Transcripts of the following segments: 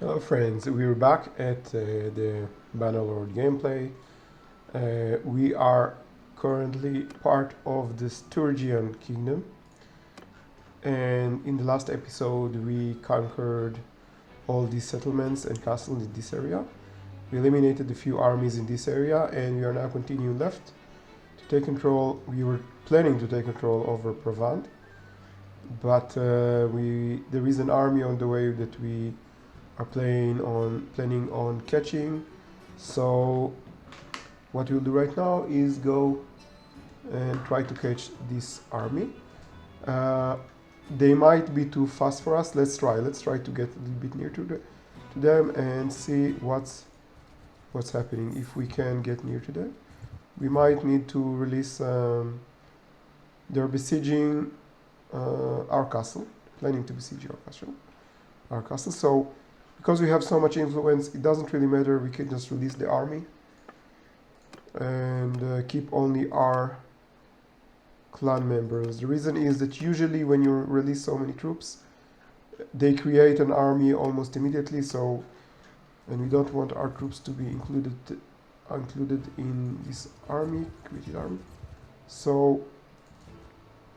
Hello friends, we're back at the Bannerlord gameplay. We are currently part of the Sturgian kingdom, and in the last episode we conquered all these settlements and castles in this area. We eliminated a few armies in this area, and we are now continuing left to take control. We were planning to take control over Provence, but there is an army on the way that we are planning on catching. So what we'll do right now is go and try to catch this army. Uh, they might be too fast for us. Let's try. Let's try to get a little bit near to them and see what's happening. If we can get near to them, we might need to release. They're besieging our castle, planning to besiege our castle. So because we have so much influence, it doesn't really matter. We can just release the army and keep only our clan members. The reason is that usually when you release so many troops, they create an army almost immediately. So, and we don't want our troops to be included in this created army. So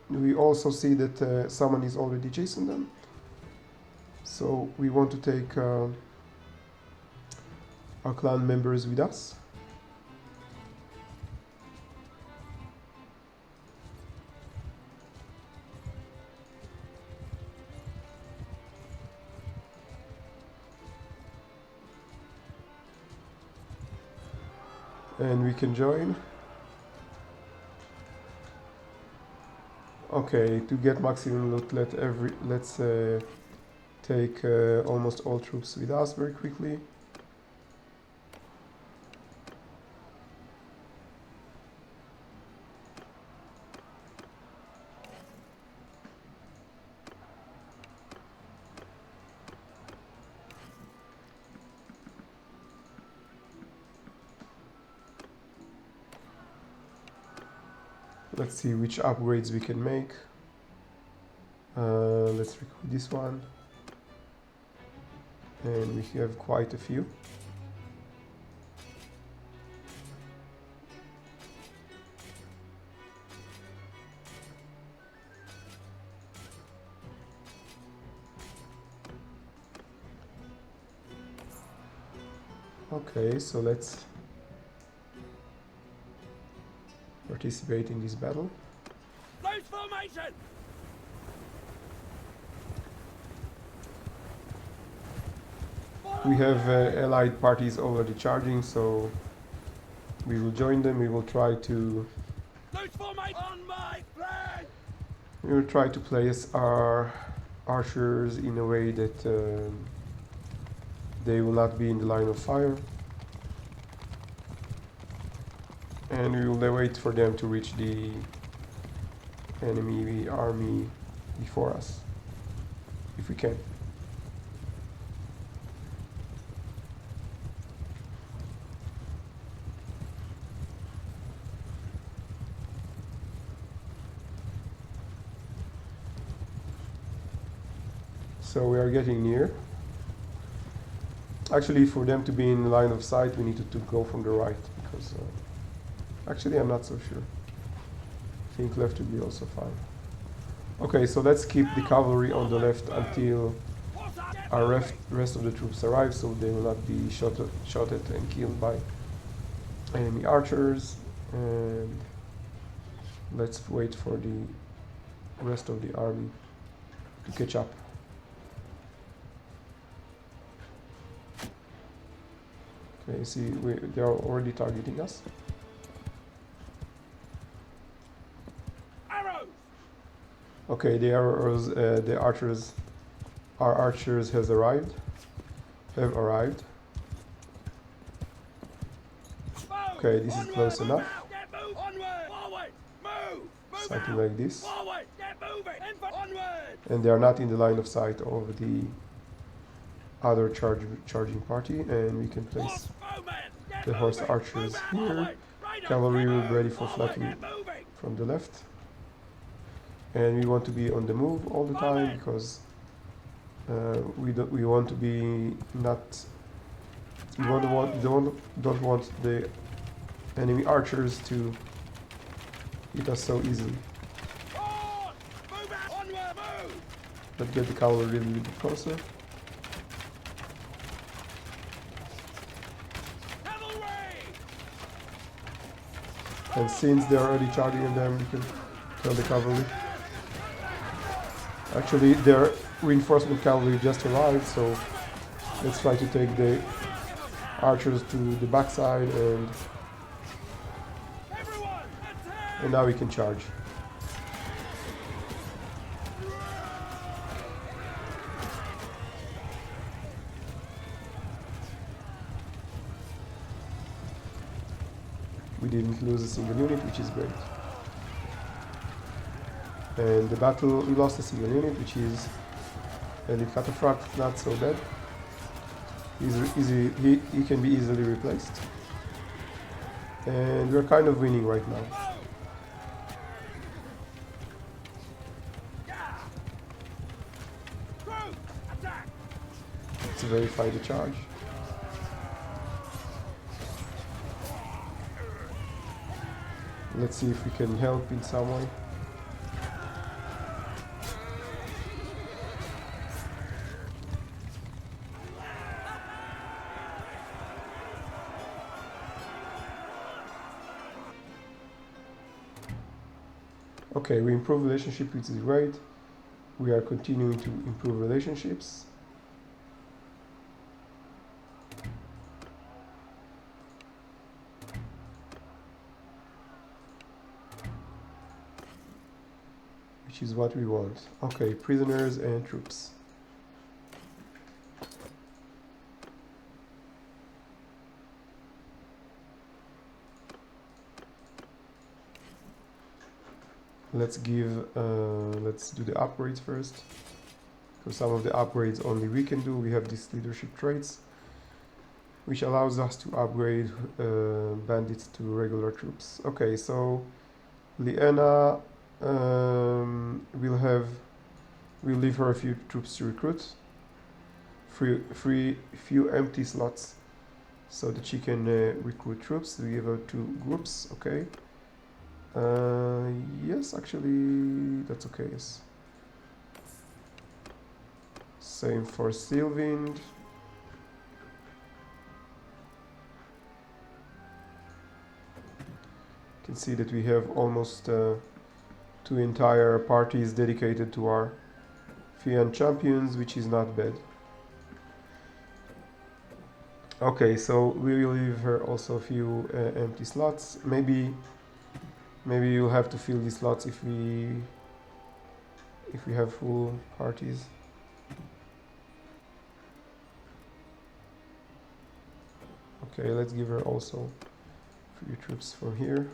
we also see that someone is already chasing them. So we want to take our clan members with us. And we can join. Okay, to get maximum loot, let's take almost all troops with us very quickly. Let's see which upgrades we can make. Let's recruit this one. And we have quite a few. Okay, so let's participate in this battle. Close formation! We have allied parties already charging, so we will join them. We will try to Close formation! On my flag! We will try to place our archers in a way that they will not be in the line of fire. And we will wait for them to reach the enemy army before us, if we can. So we are getting near. Actually, for them to be in line of sight, we need to go from the right, because actually I'm not so sure. I think left would be also fine. Okay, so let's keep the cavalry on the left until our rest of the troops arrive, so they will not be shot at and killed by enemy archers. And let's wait for the rest of the army to catch up. Okay, see, they are already targeting us. Arrows! Okay, our archers have arrived. Okay, this is close enough. Something like this. And they are not in the line of sight of the other charging party, and we can place the horse archers here. Cavalry will be ready for flanking from the left. And we want to be on the move all the time, because We want to be not. Don't want the enemy archers to hit us so easily. On! Move out! Onward! Move! Let's get the cavalry a little bit closer. Cavalry! And since they're already charging at them, we can kill the cavalry. Actually, their reinforcement cavalry just arrived, so let's try to take the archers to the backside, Everyone, attack! and now we can charge. We didn't lose a single unit, which is great. And the battle, we lost a single unit, which is elite cataphract, not so bad. He can be easily replaced. And we're kind of winning right now. Group, attack! Let's verify the charge. Let's see if we can help in some way. Okay, we improve relationship, which is great. We are continuing to improve relationships. Which is what we want. Okay, prisoners and troops. Let's do the upgrades first. For some of the upgrades only we can do. We have these leadership traits, which allows us to upgrade bandits to regular troops. Okay, so Liena, we'll leave her a few troops to recruit. Few empty slots so that she can recruit troops. We give her 2 groups, okay. Yes, actually, that's okay, yes. Same for Sylvind. You can see that we have almost 2 entire parties dedicated to our Fian champions, which is not bad. Okay, so we will leave her also a few empty slots. Maybe you'll have to fill these slots if we have full parties. Okay, let's give her also a few troops from here.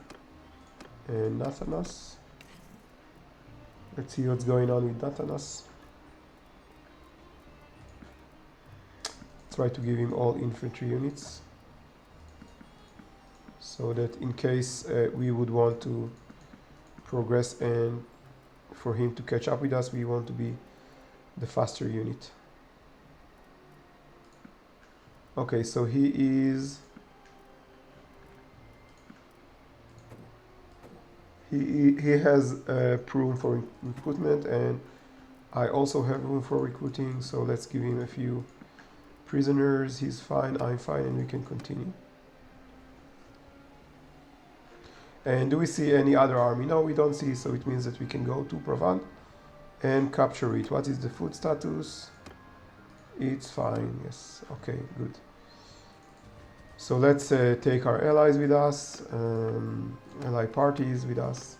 And Nathanas. Let's see what's going on with Nathanas. Try to give him all infantry units, so that in case we would want to progress and for him to catch up with us, we want to be the faster unit. Okay, so he has room for recruitment, and I also have room for recruiting, so let's give him a few prisoners. He's fine, I'm fine, and we can continue. And do we see any other army? No, we don't see, so it means that we can go to Provence and capture it. What is the food status? It's fine, yes, okay, good. So let's take our allies with us, ally parties with us.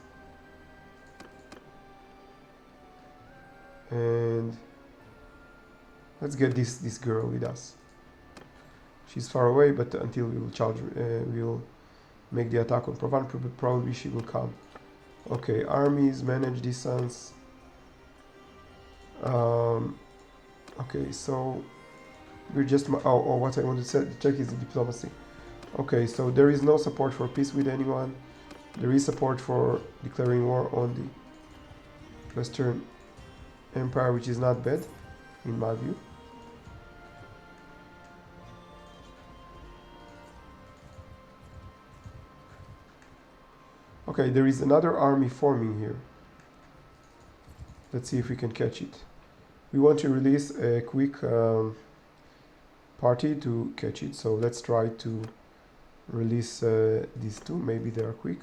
And let's get this girl with us. She's far away, but until we will charge, we'll make the attack on Provence, but probably she will come. Okay, armies, manage distance. Okay, so we're just, what I want to check is the diplomacy. Okay, so there is no support for peace with anyone. There is support for declaring war on the Western Empire, which is not bad. in my view. Okay, there is another army forming here. Let's see if we can catch it. We want to release a quick party to catch it, so let's try to release these two. Maybe they are quick.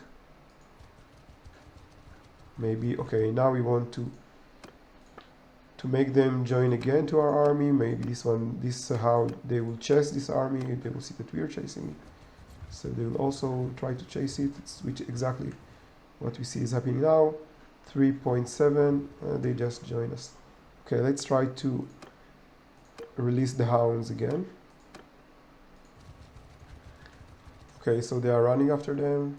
Maybe. Okay, now we want to make them join again to our army. Maybe this is how they will chase this army. They will see that we are chasing it, so they will also try to chase it. It's which exactly what we see is happening now. 3.7, they just joined us. Okay, let's try to release the hounds again. Okay, so they are running after them.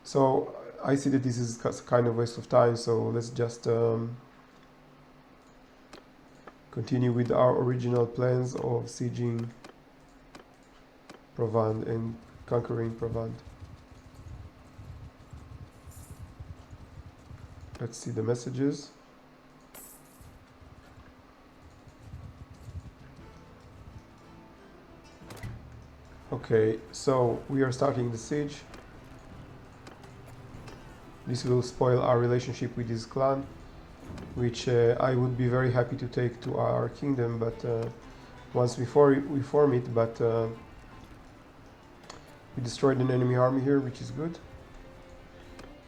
So I see that this is kind of waste of time, so let's just continue with our original plans of sieging Provand and conquering Provand. Let's see the messages. Okay, so we are starting the siege. This will spoil our relationship with this clan, which I would be very happy to take to our kingdom, but once we form it, but we destroyed an enemy army here, which is good.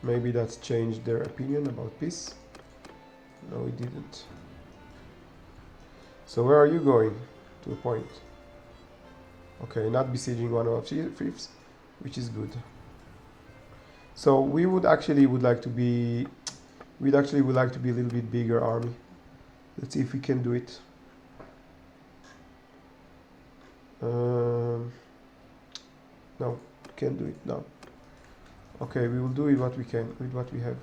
Maybe that's changed their opinion about peace. No, it didn't. So where are you going? To a point. Okay, not besieging one of our fiefs, which is good. So we would actually would like to be a little bit bigger army. Let's see if we can do it. No, can't do it now. Okay, we will do it what we can with what we have.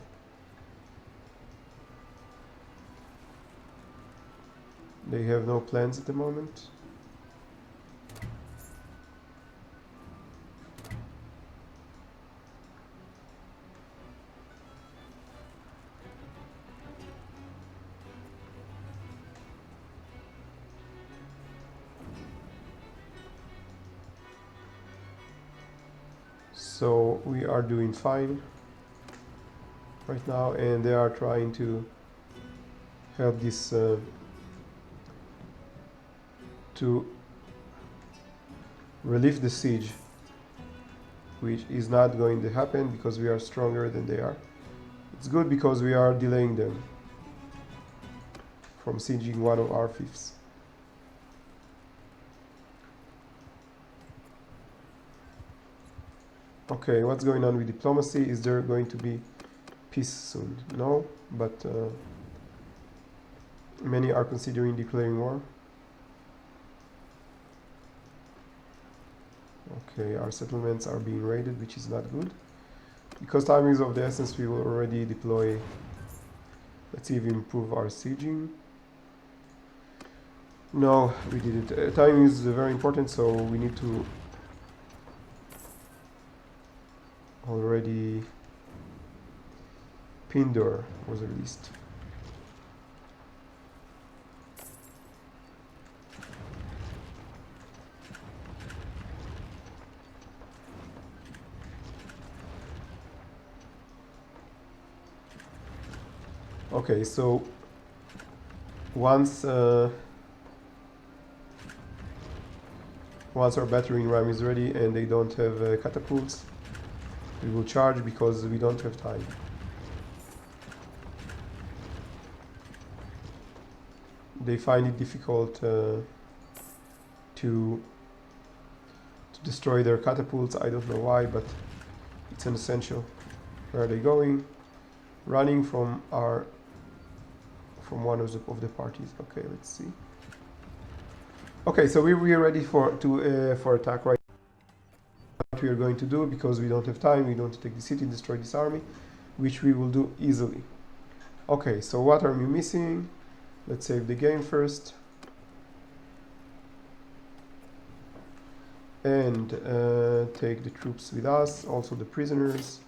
They have no plans at the moment. So we are doing fine right now, and they are trying to help this to relieve the siege, which is not going to happen because we are stronger than they are. It's good because we are delaying them from sieging one of our fiefs. Okay, what's going on with diplomacy? Is there going to be peace soon? No, but many are considering declaring war. Okay, our settlements are being raided, which is not good. Because time is of the essence, we will already deploy. Let's see if we improve our sieging. No, we didn't. Time is very important, so we need to already. Pindor was released. Okay, so once our battering ram is ready and they don't have catapults, we will charge because we don't have time. They find it difficult to destroy their catapults. I don't know why, but it's an essential. Where are they going? Running from one of the parties. Okay, let's see. Okay, so we are ready for attack right now. What we are going to do, because we don't have time, we don't take the city, destroy this army, which we will do easily. Okay, so what are we missing? Let's save the game first. and take the troops with us, also the prisoners.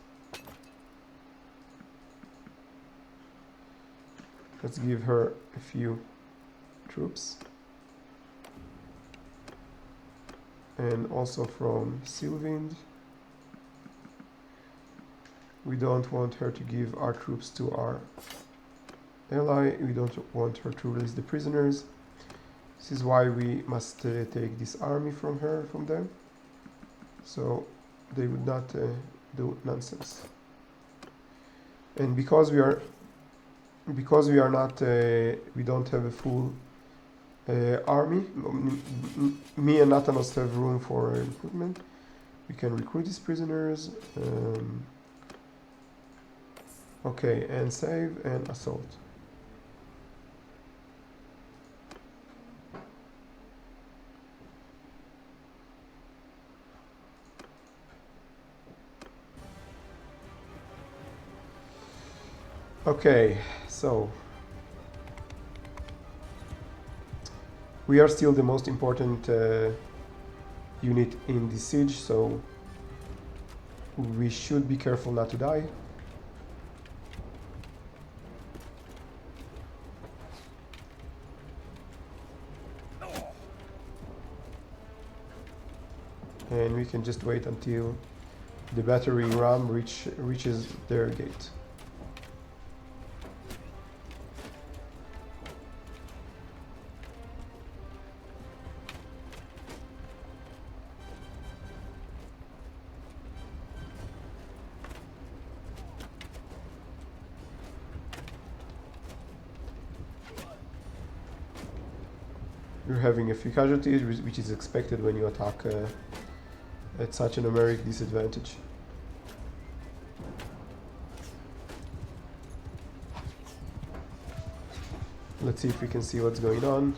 Let's give her a few troops. And also from Sylvind. We don't want her to give our troops to our ally. We don't want her to release the prisoners. This is why we must take this army from her, from them. So they would not do nonsense. And because we are not, we don't have a full army. Me and Nathanos have room for recruitment. We can recruit these prisoners. Okay, and save and assault. Okay, so we are still the most important unit in the siege, so we should be careful not to die. And we can just wait until the battering ram reaches their gate. You're having a few casualties, which is expected when you attack at such a numeric disadvantage. Let's see if we can see what's going on.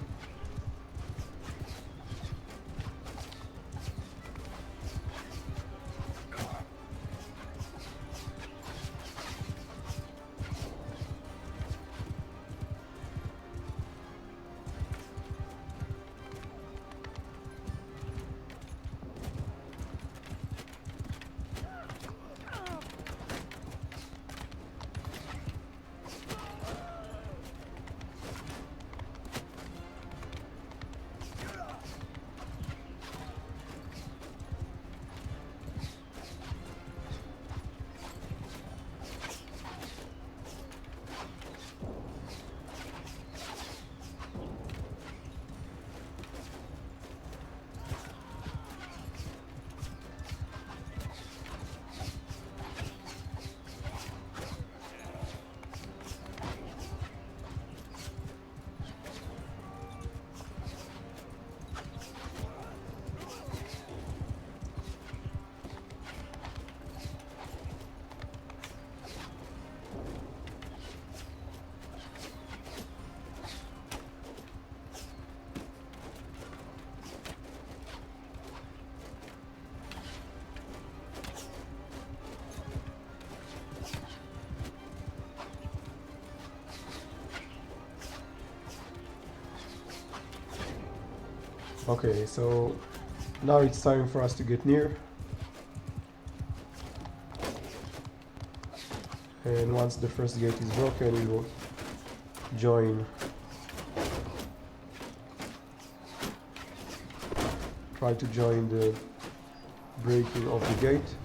Okay, so now it's time for us to get near. And once the first gate is broken, we will join. Try to join the breaking of the gate.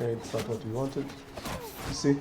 Okay, it's not what we wanted. You see?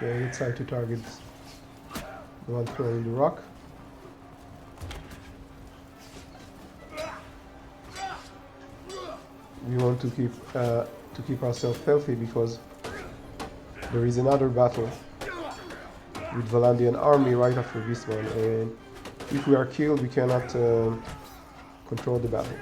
Okay, let's try to target the one throwing the rock. We want to keep ourselves healthy because there is another battle with Valandian army right after this one, and if we are killed, we cannot control the battle.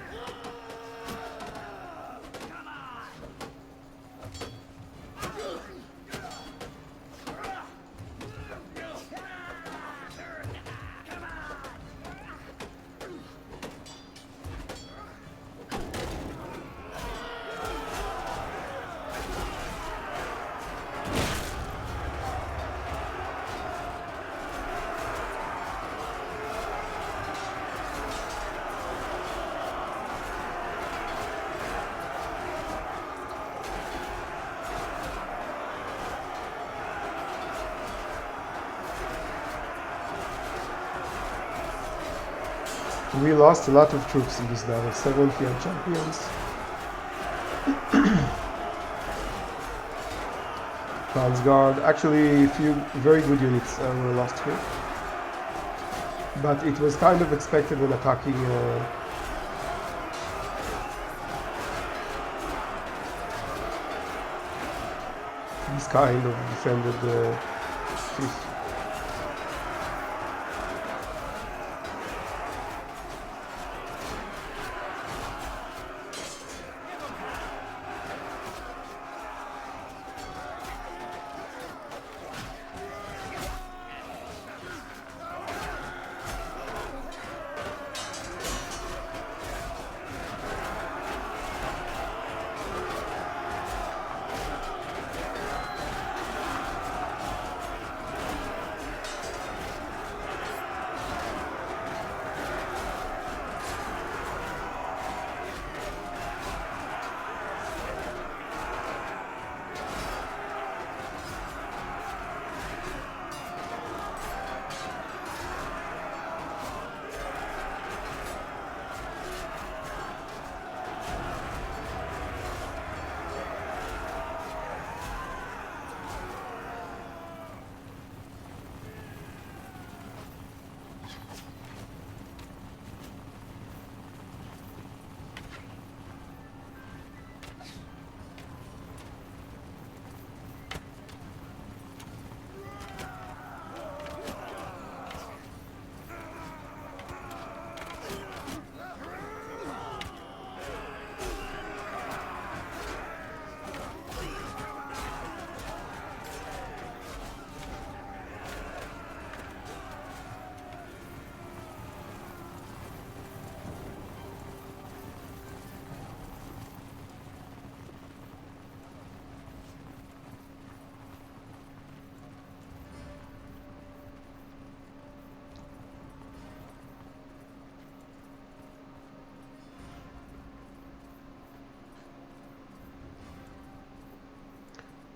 We lost a lot of troops in this battle, 70 champions. Transguard, actually a few very good units were lost here. But it was kind of expected when attacking this kind of defended fifth.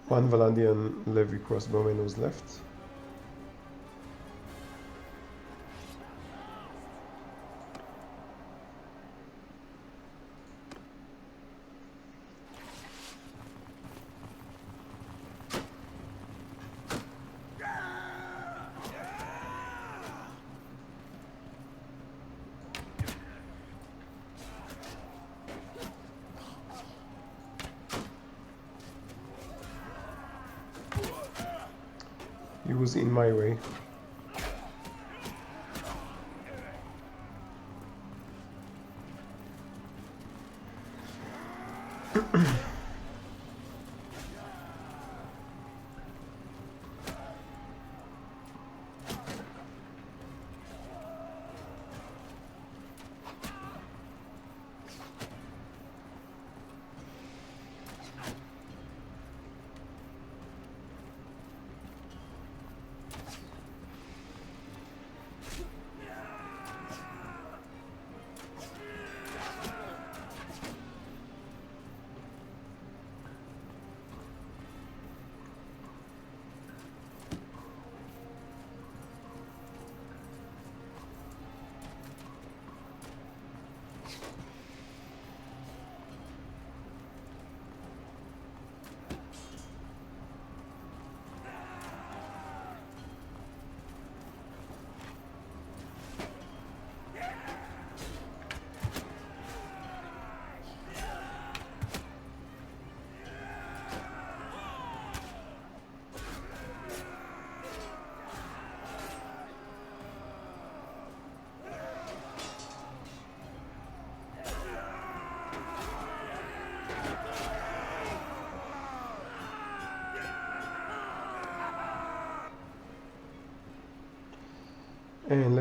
One Valandian Levy crossbowman was left. He was in my way.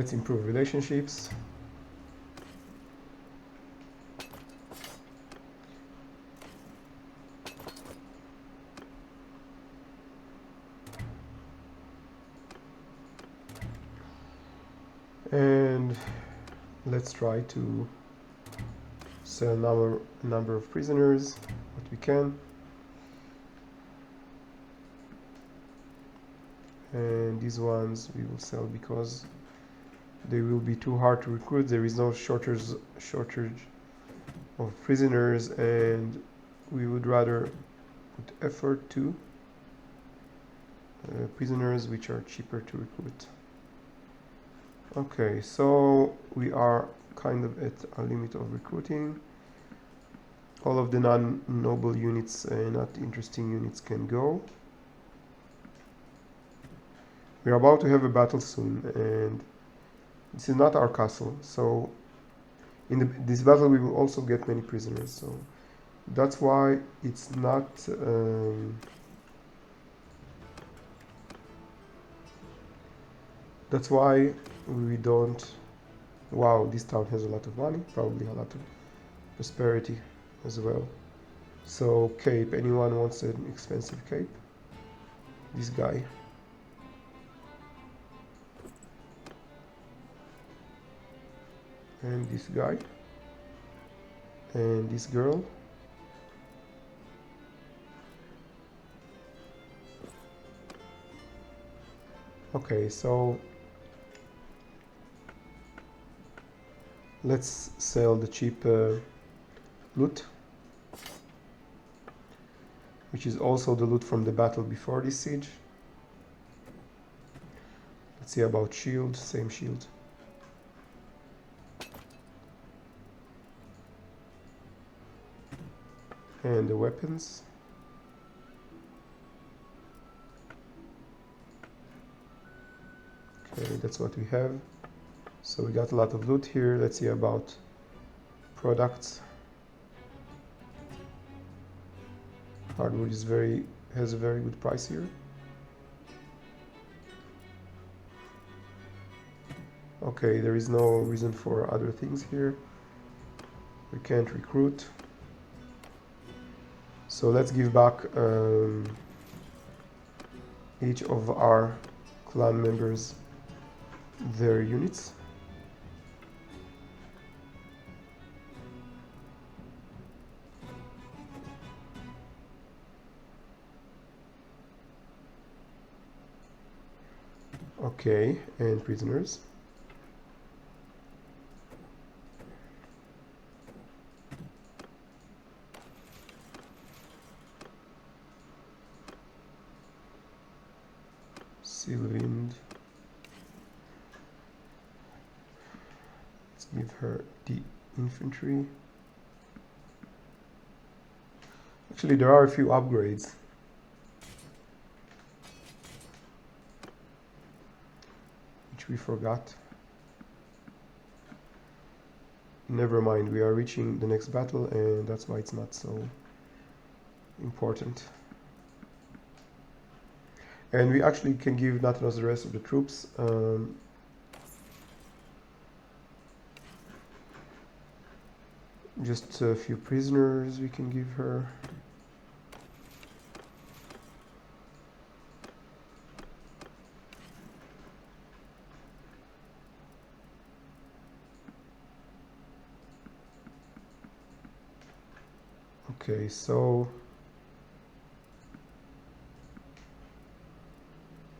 let's improve relationships. And let's try to sell a number of prisoners, what we can. And these ones we will sell because they will be too hard to recruit. There is no shortage of prisoners, and we would rather put effort to prisoners which are cheaper to recruit. Okay, so we are kind of at our limit of recruiting. All of the non-noble units, not interesting units, can go. We are about to have a battle soon, and this is not our castle, so in this battle we will also get many prisoners, so that's why it's not that's why we don't. Wow, this town has a lot of money, probably a lot of prosperity as well. So cape, anyone wants an expensive cape? This guy. And this guy. And this girl. Okay, so let's sell the cheap loot, which is also the loot from the battle before this siege. Let's see about shield, same shield. And the weapons. Okay, that's what we have. So we got a lot of loot here. Let's see about products. Hardwood is has a very good price here. Okay, there is no reason for other things here. We can't recruit. So let's give back each of our clan members their units. Okay, and prisoners. Sylvind. Let's give her the infantry. Actually, there are a few upgrades. Which we forgot. Never mind, we are reaching the next battle and that's why it's not so important. And we actually can give Natanos the rest of the troops. Just a few prisoners we can give her. Okay, so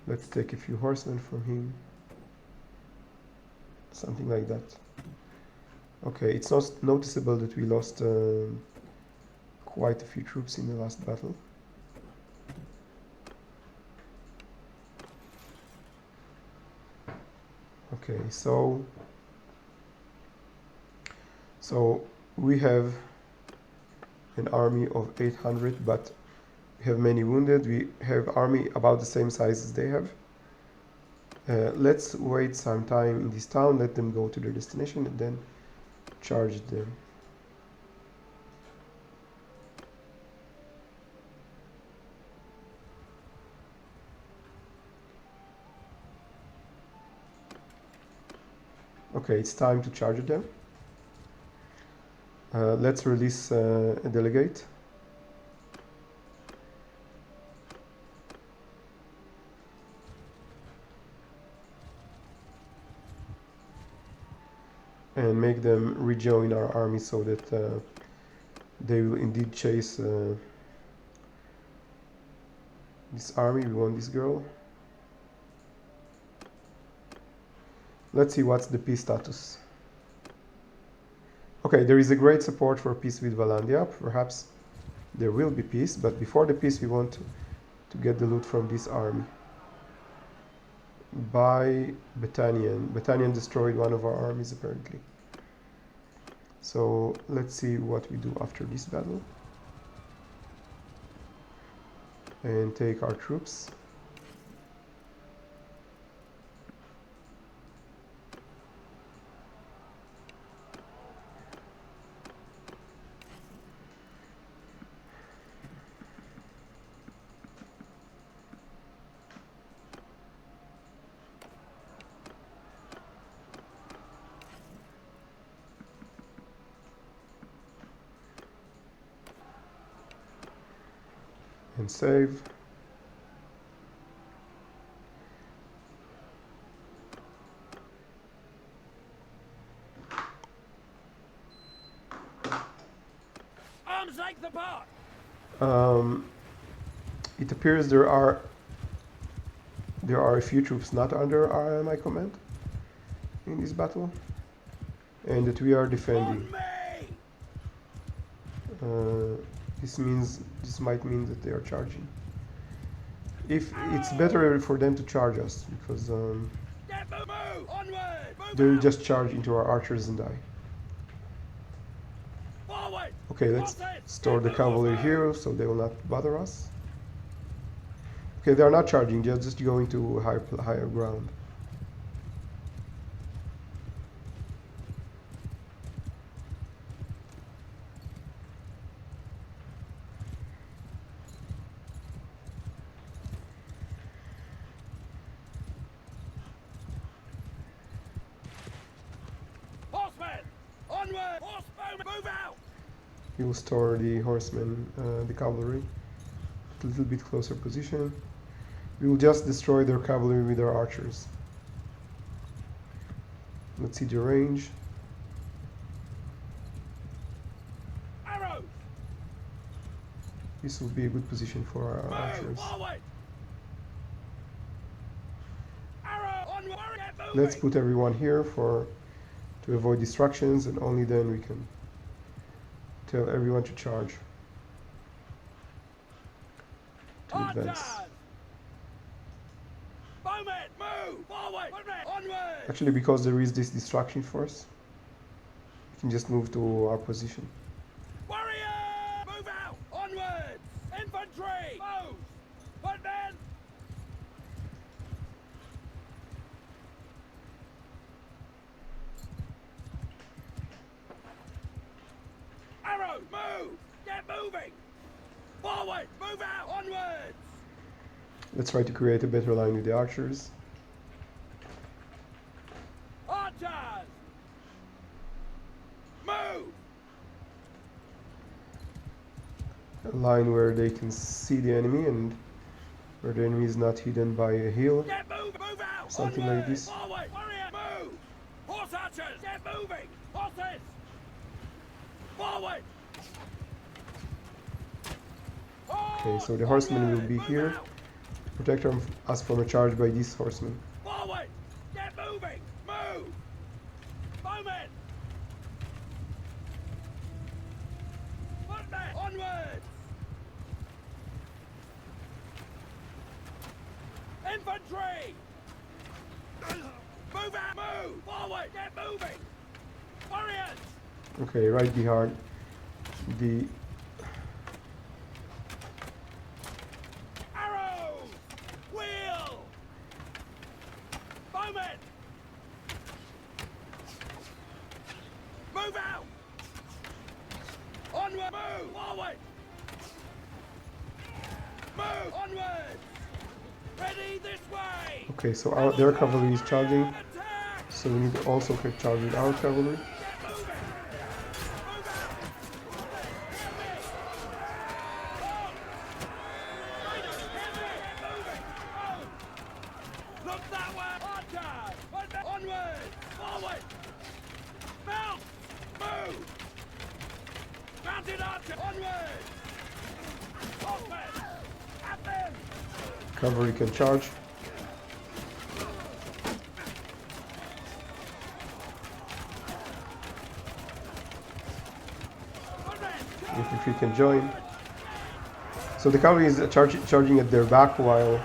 let's take a few horsemen from him. Something like that. Okay, it's not noticeable that we lost quite a few troops in the last battle. Okay, so we have an army of 800, but we have many wounded. We have army about the same size as they have. Let's wait some time in this town, let them go to their destination, and then charge them. Okay, it's time to charge them. Let's release a delegate. And make them rejoin our army so that they will indeed chase this army. We want this girl. Let's see what's the peace status. Okay, there is a great support for peace with Valandia. Perhaps there will be peace, but before the peace we want to get the loot from this army. By Battanian. Battanian destroyed one of our armies apparently. So let's see what we do after this battle. And take our troops. And save. Arms length apart. It appears there are a few troops not under my command in this battle, and that we are defending. This might mean that they are charging. If it's better for them to charge us, because they will just charge into our archers and die. Okay, let's store the cavalry here so they will not bother us. Okay, they are not charging, they are just going to higher ground. We will store the horsemen, the cavalry, a little bit closer position. We will just destroy their cavalry with our archers. Let's see the range. Arrows. This will be a good position for our archers. Let's put everyone here to avoid distractions, and only then we can tell everyone to charge, to advance. Actually, because there is this distraction force, we can just move to our position. Warrior! Move out! Onwards! Infantry! Foes! Footmen! Arrows! Move! Get moving! Forward! Move out! Onwards! Let's try to create a better line with the archers. Archers! Move! A line where they can see the enemy and where the enemy is not hidden by a hill. Get moving! Move out! Something like this. Forward! Warrior! Move! Horse archers! Get moving! Horses! Forward! Okay, so the horsemen will be here to protect us from a charge by these horsemen. Forward! Get moving! Move! Bowmen! Footmen! Onwards! Infantry! Move out! Move! Forward! Get moving! Warriors! Okay, right behind the Arrows! Wheel! Bowmen! Move out! Onward! Move! Forward! Move! Onwards! Ready this way! Okay, so their cavalry is charging, So we need to also charge with our cavalry. Look that way! Archers! Onward! Forward! Mount! Move! Mounted archer! Onward! Horsemen! At them! Cavalry can charge. Infantry can join. So the cavalry is charging at their back while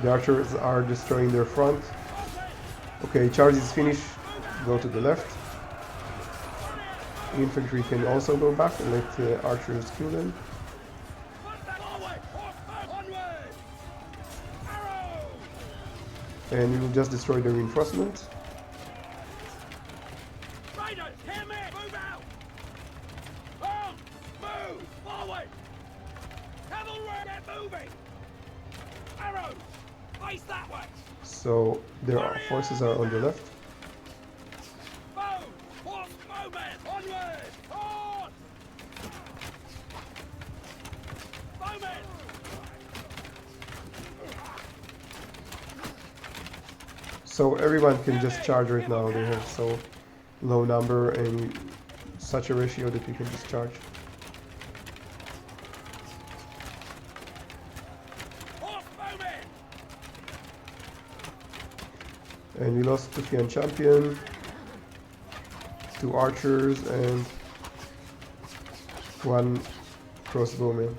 the archers are destroying their front. Okay, charge is finished. Go to the left. Infantry can also go back and let the archers kill them. And we will just destroy the reinforcement. Riders, hear me! Move out! On! Move! Forward! Cavalry, get moving! Arrows! Face that way! So their forces are on the left. Bow! Horse bowmen! Onward! Horse! Bowmen! So everyone can just charge right now. They have so low number and such a ratio that we can just charge. Horse bowmen! And we lost the Fian champion, 2 archers and 1 crossbowman.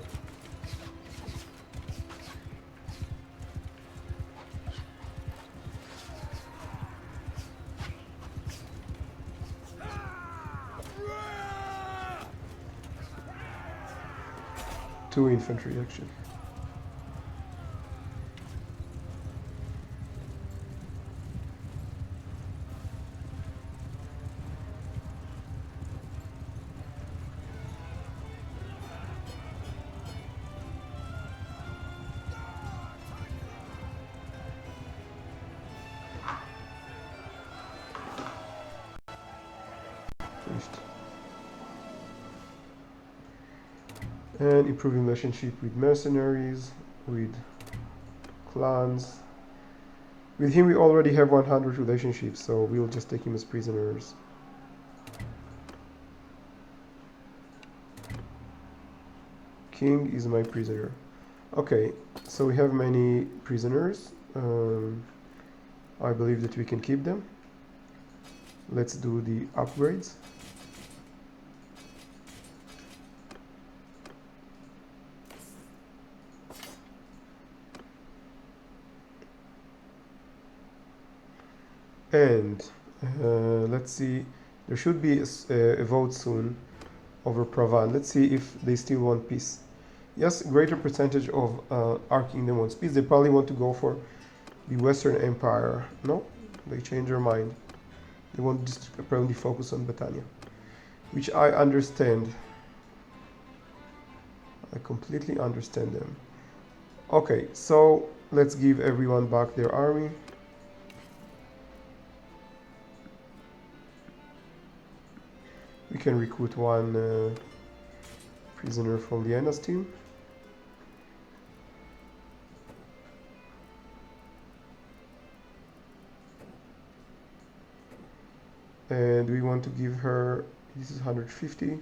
Two infantry actually. Finished. And improving relationship with mercenaries, with clans. With him we already have 100 relationships, so we'll just take him as prisoners. King is my prisoner. Okay, so we have many prisoners. I believe that we can keep them. Let's do the upgrades. And let's see, there should be a vote soon over Pravan. Let's see if they still want peace. Yes, greater percentage of our kingdom wants peace. They probably want to go for the Western Empire. No, they change their mind. They want to just apparently focus on Battania, which I understand. I completely understand them. Okay, so let's give everyone back their army. We can recruit 1 prisoner from Liena's team. And we want to give her, this is 150.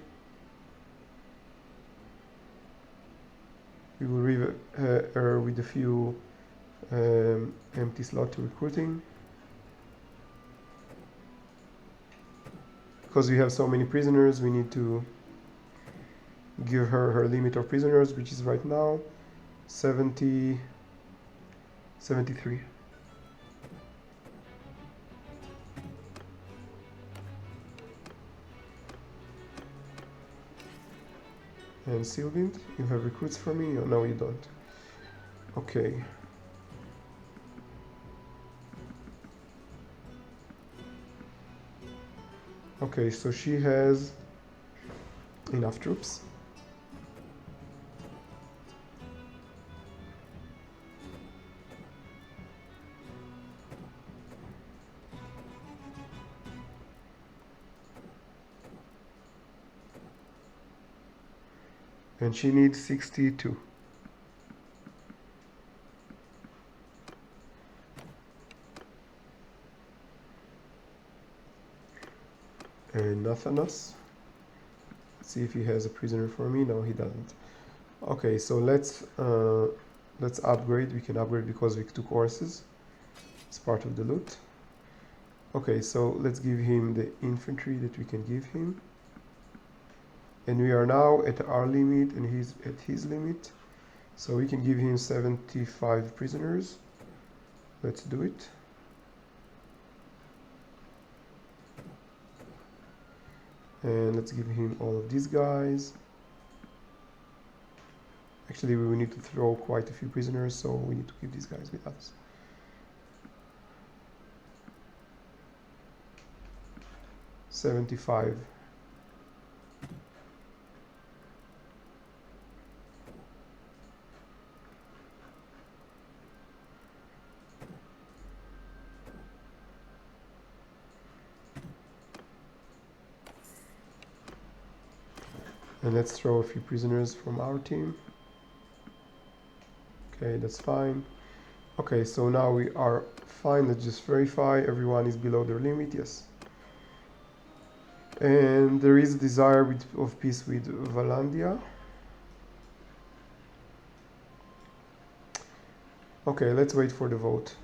We will leave her with a few empty slot to recruiting. Because we have so many prisoners, we need to give her her limit of prisoners, which is right now 73. And Sylvind, you have recruits for me? Oh, no, you don't. Okay. Okay, so she has enough troops. and she needs 62. And Nathanos. Let's see if he has a prisoner for me. No, he doesn't. Okay, so let's upgrade. We can upgrade because we took horses. It's part of the loot. Okay, so let's give him the infantry that we can give him. And we are now at our limit and he's at his limit. So we can give him 75 prisoners. Let's do it. And let's give him all of these guys. Actually, we will need to throw quite a few prisoners, so we need to keep these guys with us. $75. And let's throw a few prisoners from our team. Okay, that's fine. Okay, so now we are fine. Let's just verify everyone is below their limit. Yes. And there is a desire of peace with Valandia. Okay, let's wait for the vote.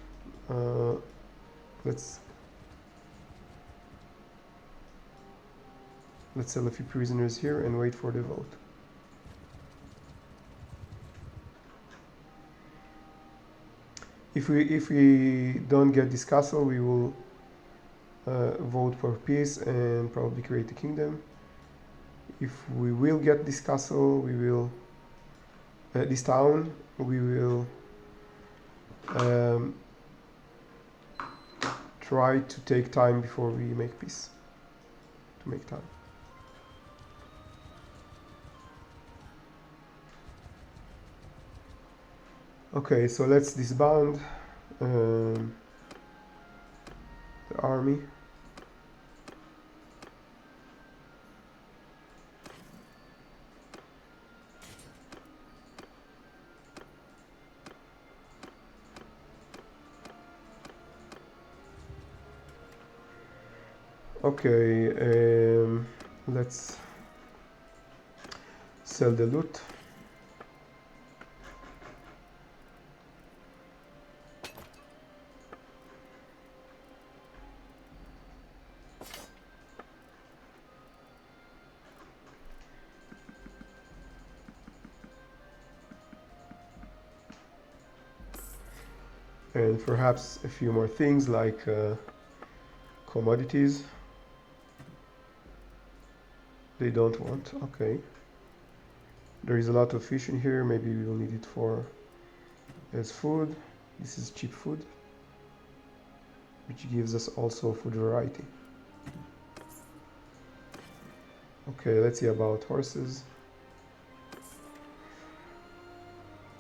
Let's sell a few prisoners here and wait for the vote. If we don't get this castle, we will vote for peace and probably create a kingdom. If we will get this castle, we will this town, we will try to take time before we make peace. To make time. Okay, so let's disband the army. Okay, let's sell the loot. And perhaps a few more things like commodities. They don't want. Okay. There is a lot of fish in here. Maybe we will need it for as food. This is cheap food, which gives us also food variety. Okay, let's see about horses.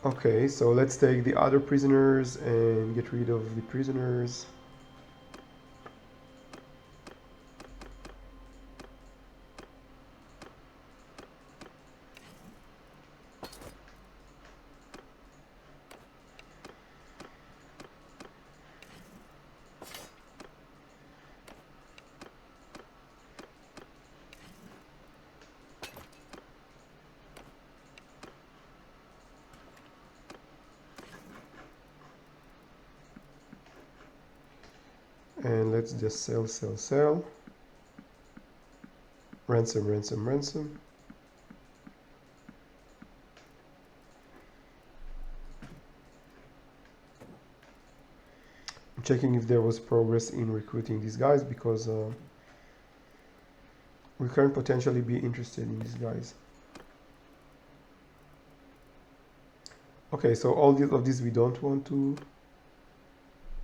Okay, so let's take the other prisoners and get rid of the prisoners. And let's just sell. Ransom. I'm checking if there was progress in recruiting these guys because we can potentially be interested in these guys. Okay, so all of these we don't want to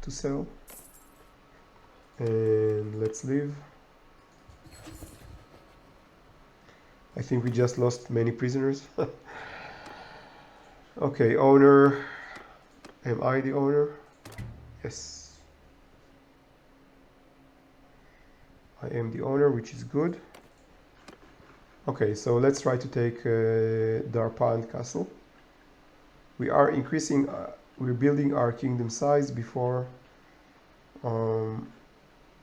sell. And let's leave. I think we just lost many prisoners. Okay, owner. Am I the owner? Yes. I am the owner, which is good. Okay, so let's try to take Darpan Castle. We are increasing, we're building our kingdom size before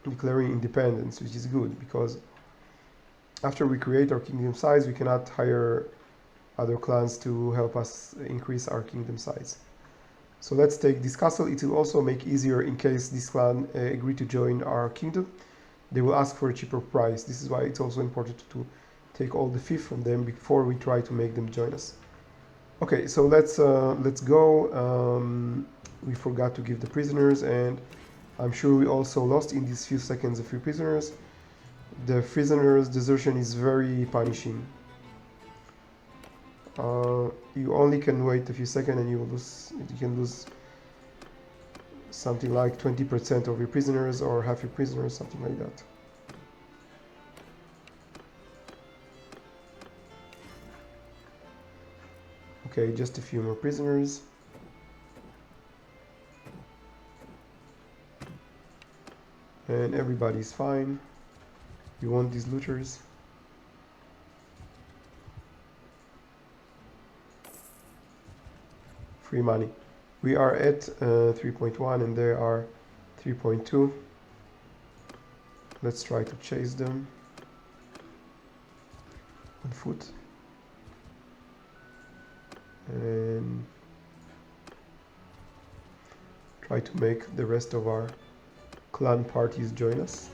declaring independence, which is good because after we create our kingdom size, we cannot hire other clans to help us increase our kingdom size. So let's take this castle. It will also make easier in case this clan agree to join our kingdom. They will ask for a cheaper price. This is why it's also important to take all the fief from them before we try to make them join us. Okay, so let's go. We forgot to give the prisoners, and I'm sure we also lost in these few seconds a few prisoners. The prisoners' desertion is very punishing. You only can wait a few seconds and you can lose something like 20% of your prisoners or half your prisoners, something like that. Okay, just a few more prisoners. And everybody's fine. You want these looters? Free money. We are at 3.1 and they are 3.2. Let's try to chase them on foot. And try to make the rest of our clan parties join us.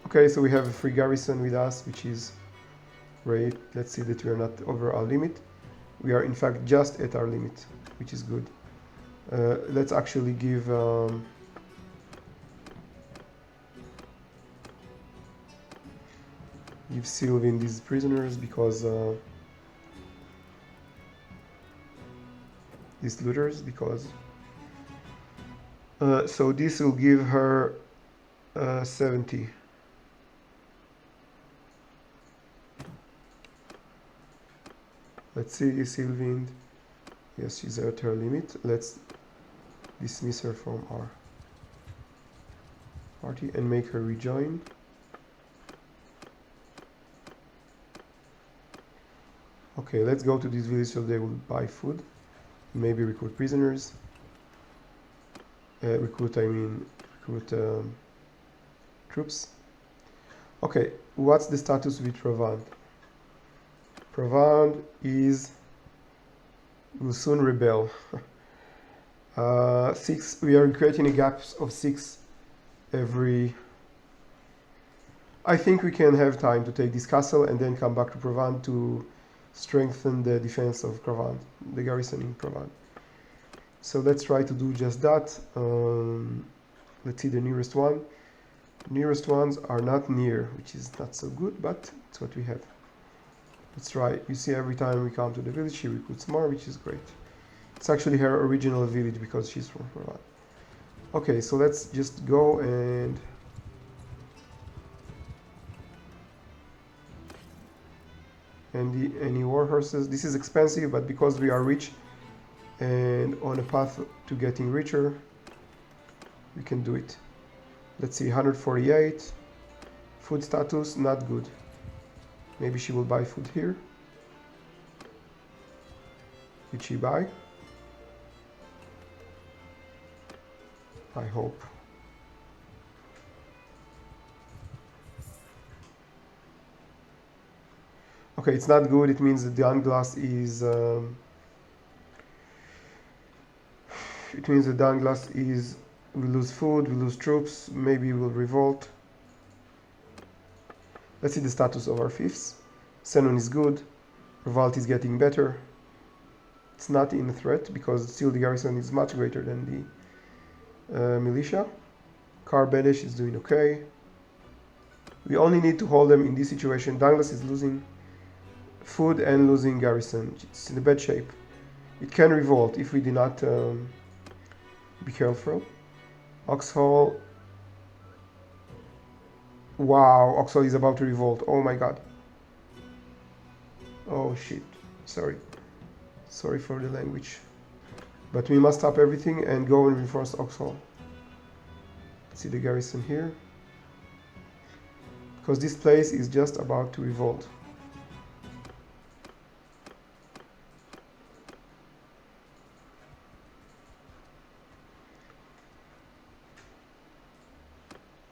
Okay, so we have a free garrison with us, which is great. Let's see that we are not over our limit. We are in fact just at our limit, which is good. Let's actually give Sylvain these prisoners because these looters because so this will give her 70. Let's see, Sylvain. Yes, she's at her limit. Let's dismiss her from our party and make her rejoin. Okay, let's go to this village so they will buy food. Maybe recruit prisoners. Recruit troops. Okay, what's the status with Provand? Provand will soon rebel. 6. We are creating a gap of 6 every. I think we can have time to take this castle and then come back to Provand to strengthen the defense of Provand, the garrison in Provand. So let's try to do just that. Let's see the nearest one. Nearest ones are not near, which is not so good, but it's what we have. Let's try. You see, every time we come to the village, she recruits more, which is great. It's actually her original village because she's from Provand. Okay, so let's just go and any war horses. This is expensive, but because we are rich and on a path to getting richer, we can do it. Let's see, 148. Food status, not good. Maybe she will buy food here. Did she buy? I hope. Okay, it's not good. It means that the Anglas is. It means the Anglas is. We lose food, we lose troops. Maybe we'll revolt. Let's see the status of our fiefs. Senon is good. Revolt is getting better. It's not in threat because still the garrison is much greater than the militia. Karbedesh is doing okay. We only need to hold them in this situation. Danglas is losing food and losing garrison. It's in a bad shape. It can revolt if we do not be careful. Oxhall. Wow, Oxhall is about to revolt. Oh my god. Oh shit. Sorry. Sorry for the language. But we must stop everything and go and reinforce Oxhall. See the garrison here, because this place is just about to revolt.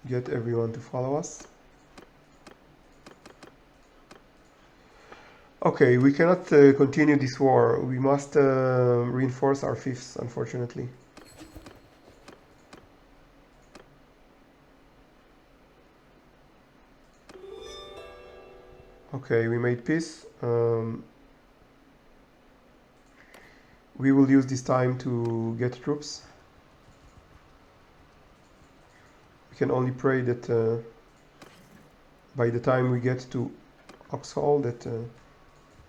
Get everyone to follow us. Okay, we cannot continue this war. We must reinforce our fifths, unfortunately. Okay, we made peace. We will use this time to get troops. We can only pray that by the time we get to Oxhall that there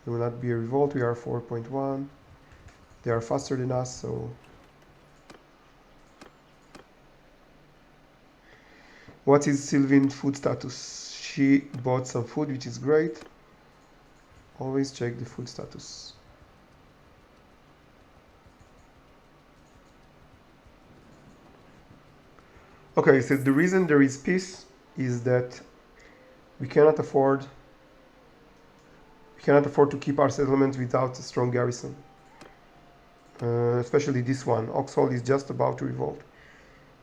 will not be a revolt. We are 4.1. They are faster than us, so... What is Sylvian food status? She bought some food, which is great. Always check the food status. Okay, so the reason there is peace is that we cannot afford to keep our settlement without a strong garrison. Especially this one. Oxhall is just about to revolt.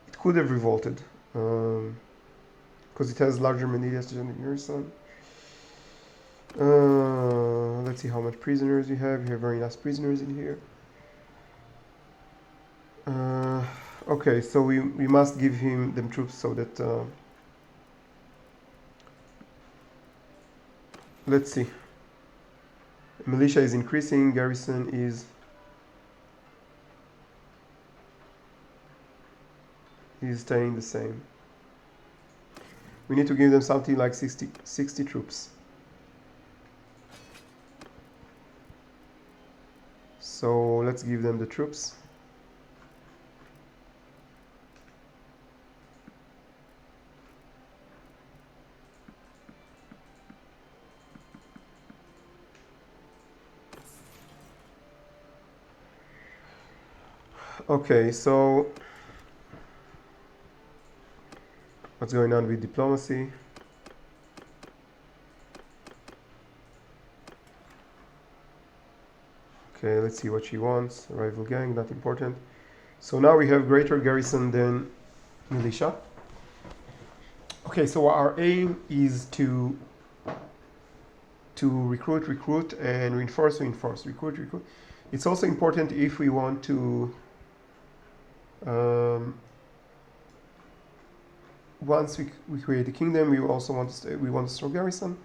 It could have revolted because it has larger militia than garrison. Let's see how much prisoners you have. You have very nice prisoners in here. Okay, so we must give them troops so that let's see. Militia is increasing, garrison is staying the same. We need to give them something like 60 troops. So let's give them the troops. Okay, so what's going on with diplomacy? Okay, let's see what she wants. Rival gang, not important. So now we have greater garrison than militia. Okay, so our aim is to recruit, and reinforce, recruit. It's also important if we want to once we create a kingdom, we also want a strong garrison,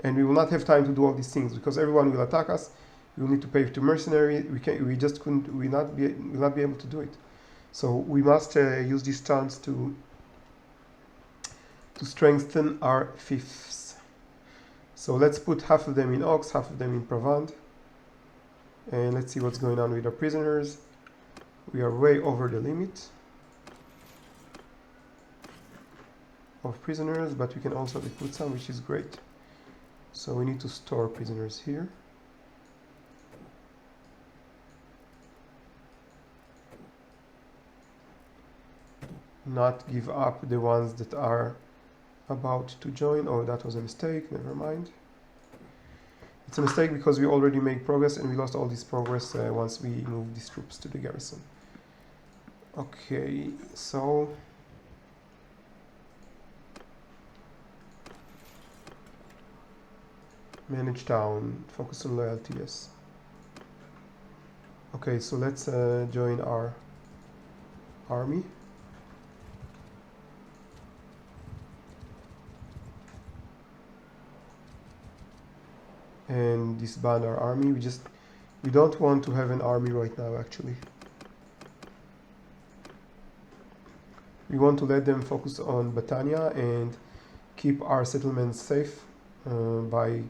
and we will not have time to do all these things because everyone will attack us. We will need to pay to mercenary. We just couldn't. We will not be able to do it. So we must use this chance to strengthen our fifths. So let's put half of them in Ox, half of them in Provence, and let's see what's going on with our prisoners. We are way over the limit of prisoners, but we can also recruit some, which is great. So we need to store prisoners here. Not give up the ones that are about to join. Oh, that was a mistake, never mind. It's a mistake because we already made progress and we lost all this progress once we moved these troops to the garrison. Okay, so manage town, focus on loyalty, yes. Okay, so let's join our army. And disband our army. We don't want to have an army right now, actually. We want to let them focus on Battania and keep our settlements safe by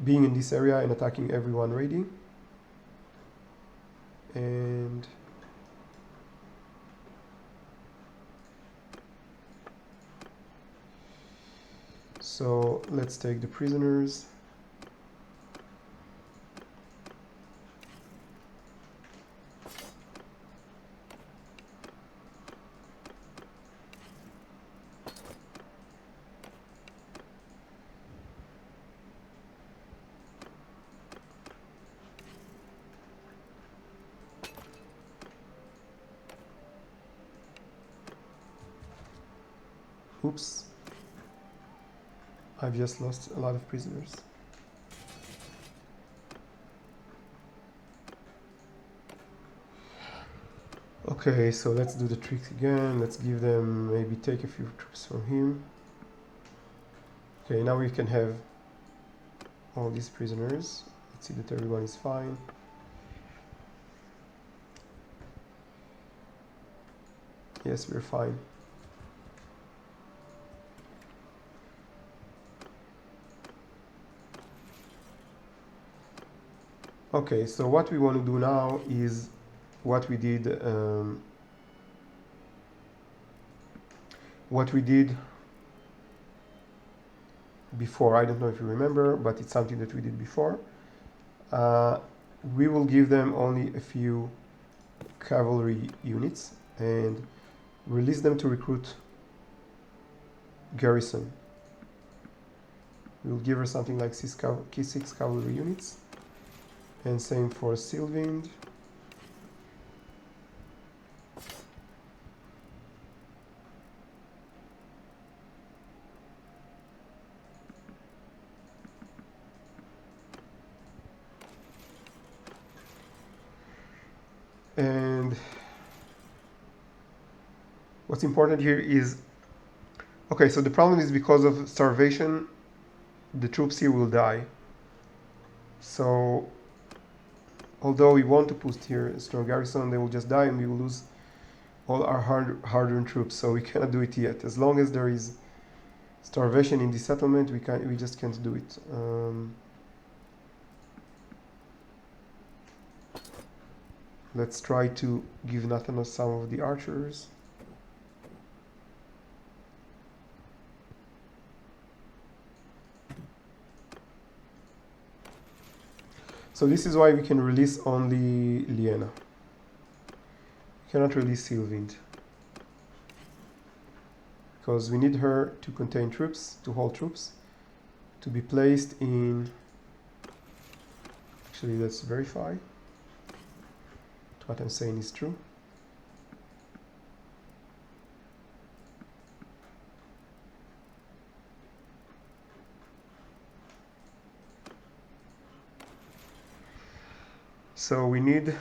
being in this area and attacking everyone raiding. And so let's take the prisoners. Oops. I've just lost a lot of prisoners. Okay, so let's do the trick again. Let's give them, maybe take a few troops from him. Okay, now we can have all these prisoners. Let's see that everyone is fine. Yes, we're fine. Okay, so what we want to do now is what we did before. I don't know if you remember, but it's something that we did before. We will give them only a few cavalry units and release them to recruit garrison. We'll give her something like 6 cavalry units, and same for Sylvind. And what's important here is, okay, so the problem is because of starvation, the troops here will die. So, although we want to put here a strong garrison, they will just die and we will lose all our hard-earned troops. So we cannot do it yet. As long as there is starvation in the settlement, we just can't do it. Let's try to give Nathanos some of the archers. So this is why we can release only Liena. We cannot release Sylvind, because we need her to contain troops, to hold troops, to be placed in... Actually, let's verify what I'm saying is true. So we need...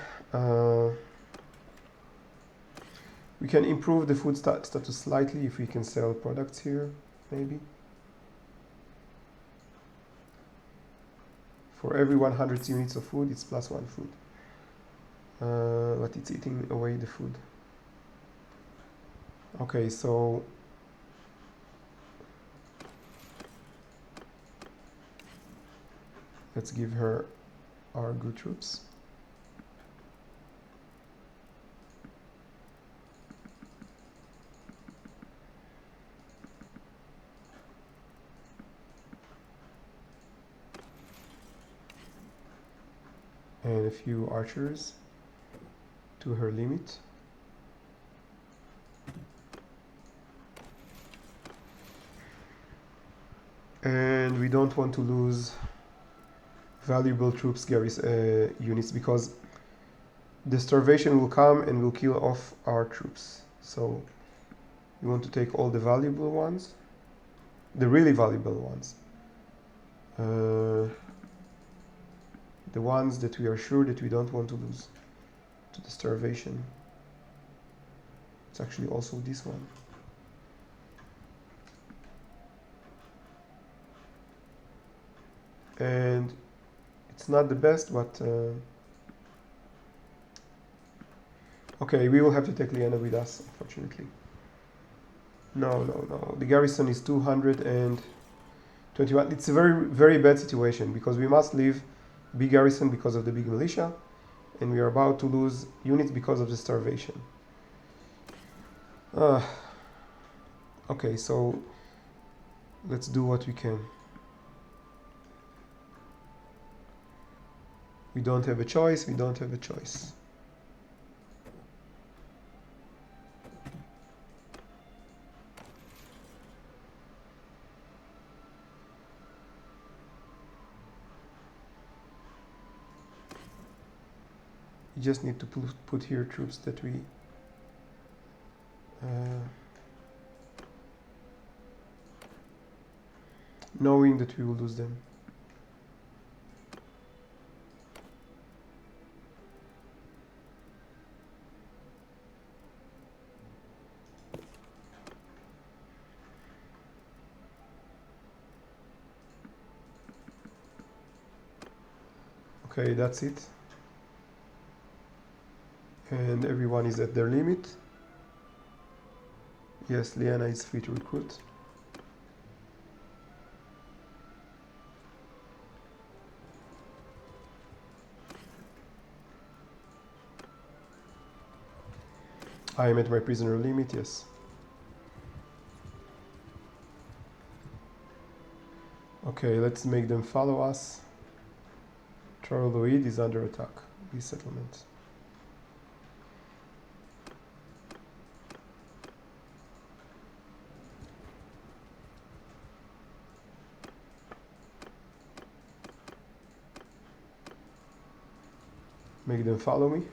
we can improve the food status slightly if we can sell products here, maybe. For every 100 units of food, it's +1 food. But it's eating away the food. Okay, so let's give her our good troops. And a few archers to her limit. And we don't want to lose valuable troops units, because the starvation will come and will kill off our troops. So we want to take all the valuable ones, the really valuable ones. The ones that we are sure that we don't want to lose to the starvation. It's actually also this one. And it's not the best, but okay, we will have to take Liena with us, unfortunately. No. The garrison is 221. It's a very bad situation, because we must leave big garrison because of the big militia, and we are about to lose units because of the starvation. Okay, so let's do what we can. We don't have a choice. You just need to put here troops that we knowing that we will lose them. Okay, that's it. And everyone is at their limit. Yes, Liana is free to recruit. I am at my prisoner limit, yes. Okay, let's make them follow us. Trolloid is under attack. This settlement. Make them follow me.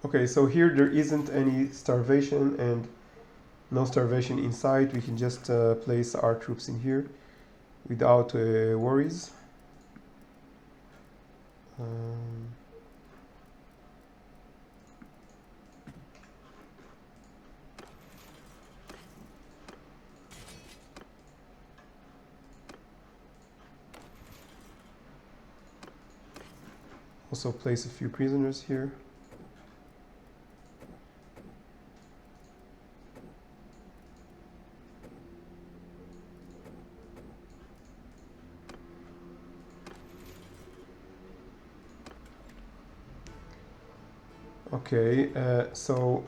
Okay, so here there isn't any starvation and no starvation in sight. We can just place our troops in here without worries. Also place a few prisoners here. Okay, so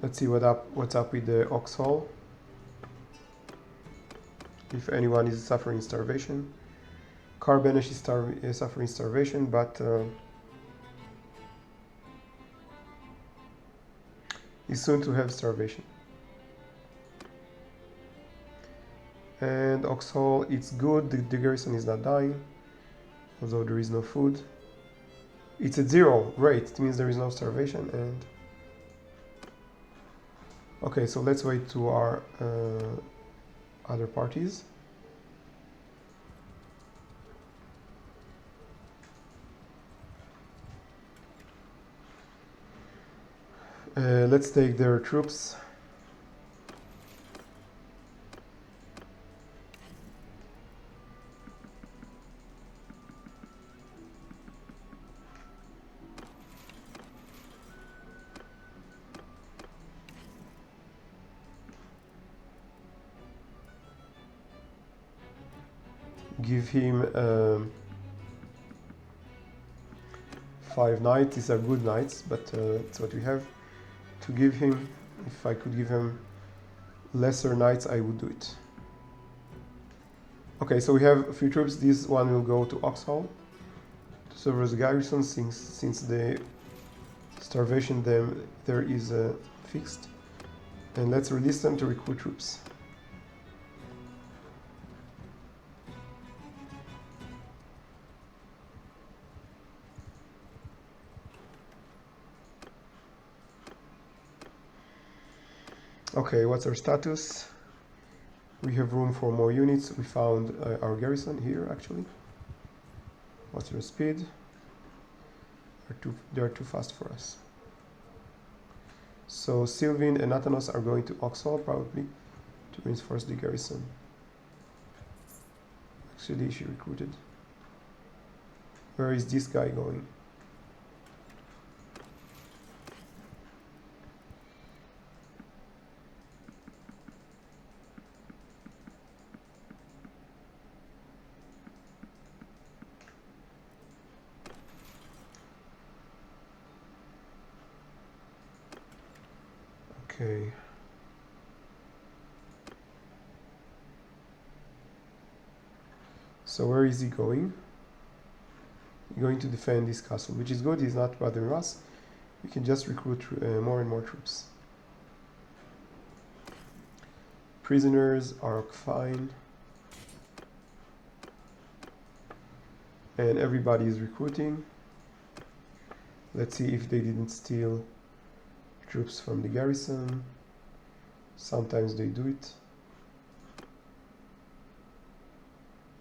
let's see what's up with the Oxhall. If anyone is suffering starvation. Carbenesh is suffering starvation, but is soon to have starvation. And Oxhall, it's good, the garrison is not dying, although there is no food. It's at 0, great, it means there is no starvation. And okay, so let's wait to our other parties. Let's take their troops. Give him 5 knights. These are good knights, but that's what we have to give him. If I could give him lesser knights, I would do it. Okay, so we have a few troops. This one will go to Oxhall to serve as a garrison, since the starvation there is fixed. And let's release them to recruit troops. Okay, what's our status? We have room for more units. We found our garrison here, actually. What's your speed? They are too fast for us. So Sylvain and Nathanos are going to Oxhall, probably, to reinforce the garrison. Actually, she recruited. Where is this guy going? Okay. So where is he going? He's going to defend this castle, which is good. He's not bothering us. We can just recruit more and more troops. Prisoners are fine. And everybody is recruiting. Let's see if they didn't steal troops from the garrison. Sometimes they do it.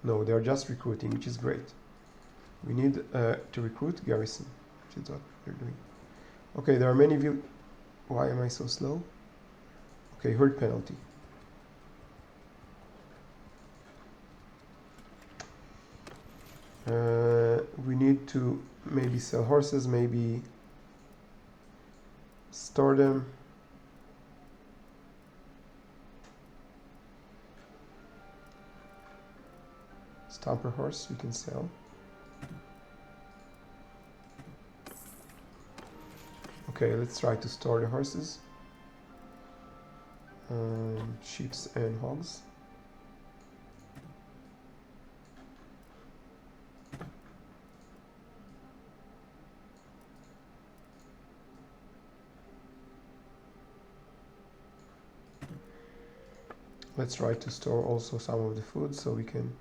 No, they're just recruiting, which is great. We need to recruit garrison, which is what they're doing. Okay, there are many Why am I so slow? Okay, herd penalty. We need to maybe sell horses, maybe store them. Stomper horse we can sell. Okay, let's try to store the horses. Sheep and hogs. Let's try to store also some of the food so we can...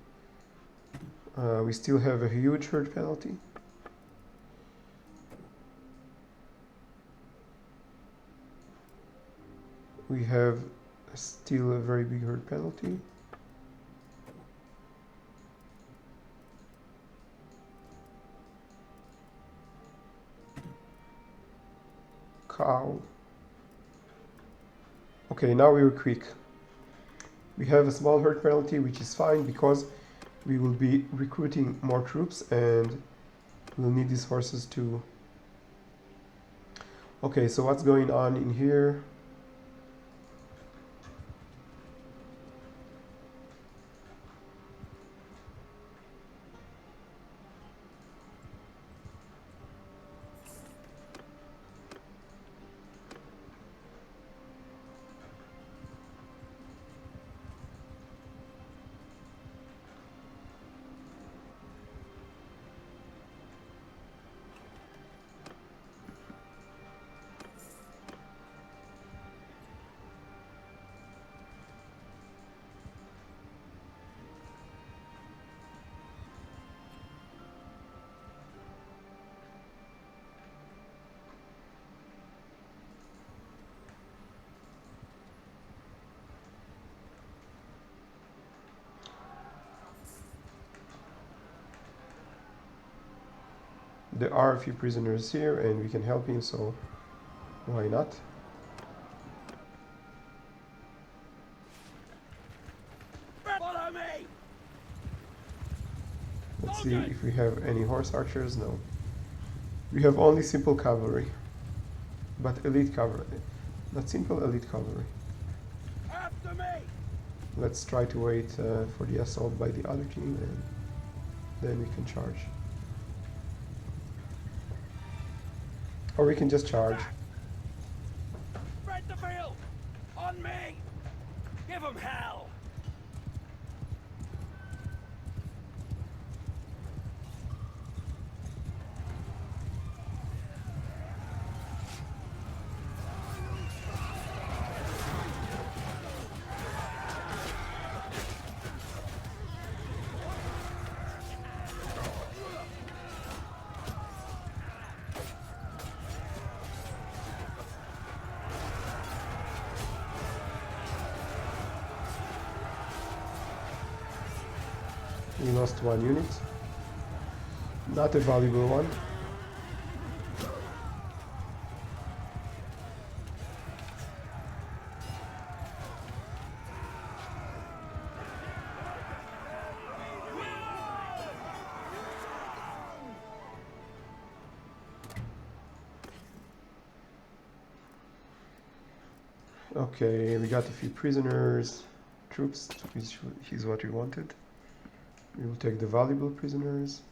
we still have a huge herd penalty. We have still a very big herd penalty. Cow. Okay, now we're quick. We have a small herd penalty, which is fine because we will be recruiting more troops and we'll need these horses too. Okay, so what's going on in here? There are a few prisoners here and we can help him, so why not? Follow me! Let's see if we have any horse archers. No. We have only simple cavalry. But elite cavalry. Not simple, elite cavalry. After me! Let's try to wait for the assault by the other team and then we can charge. Or we can just charge. Spread the field! On me! Give them hell! We lost one unit. Not a valuable one. Okay, we got a few prisoners, troops, which is what we wanted. We will take the valuable prisoners.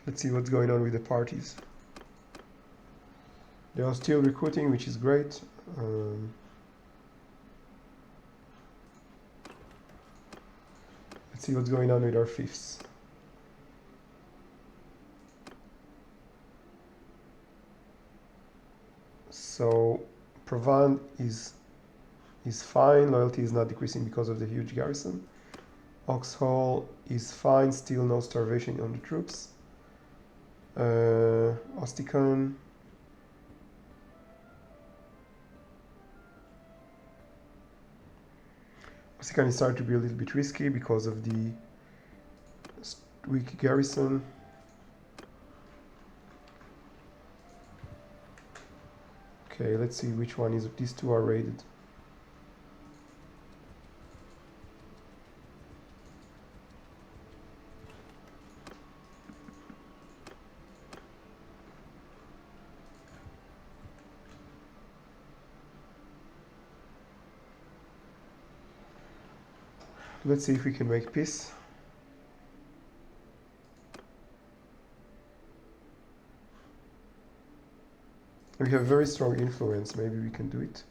Let's see what's going on with the parties. They are still recruiting, which is great. Um, let's see what's going on with our fifths. So Provence is fine. Loyalty is not decreasing because of the huge garrison. Oxhall is fine. Still no starvation on the troops. Osticon. Osticon is starting to be a little bit risky because of the weak garrison. Okay, let's see which one is. These two are raided. Let's see if we can make peace. We have very strong influence. Maybe we can do it.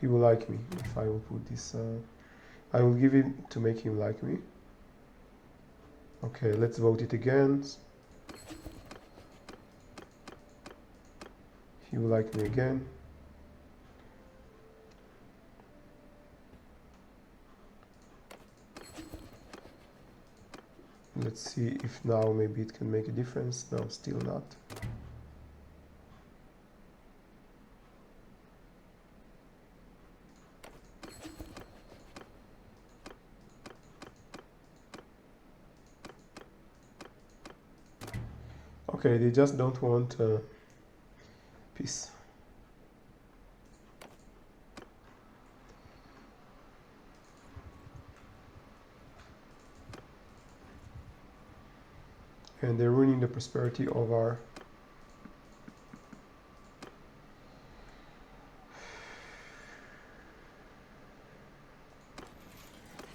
He will like me if I will put this. I will give him to make him like me. Okay, let's vote it again. He will like me again. Let's see if now maybe it can make a difference. No, still not. Okay, they just don't want peace. And they're ruining the prosperity of our...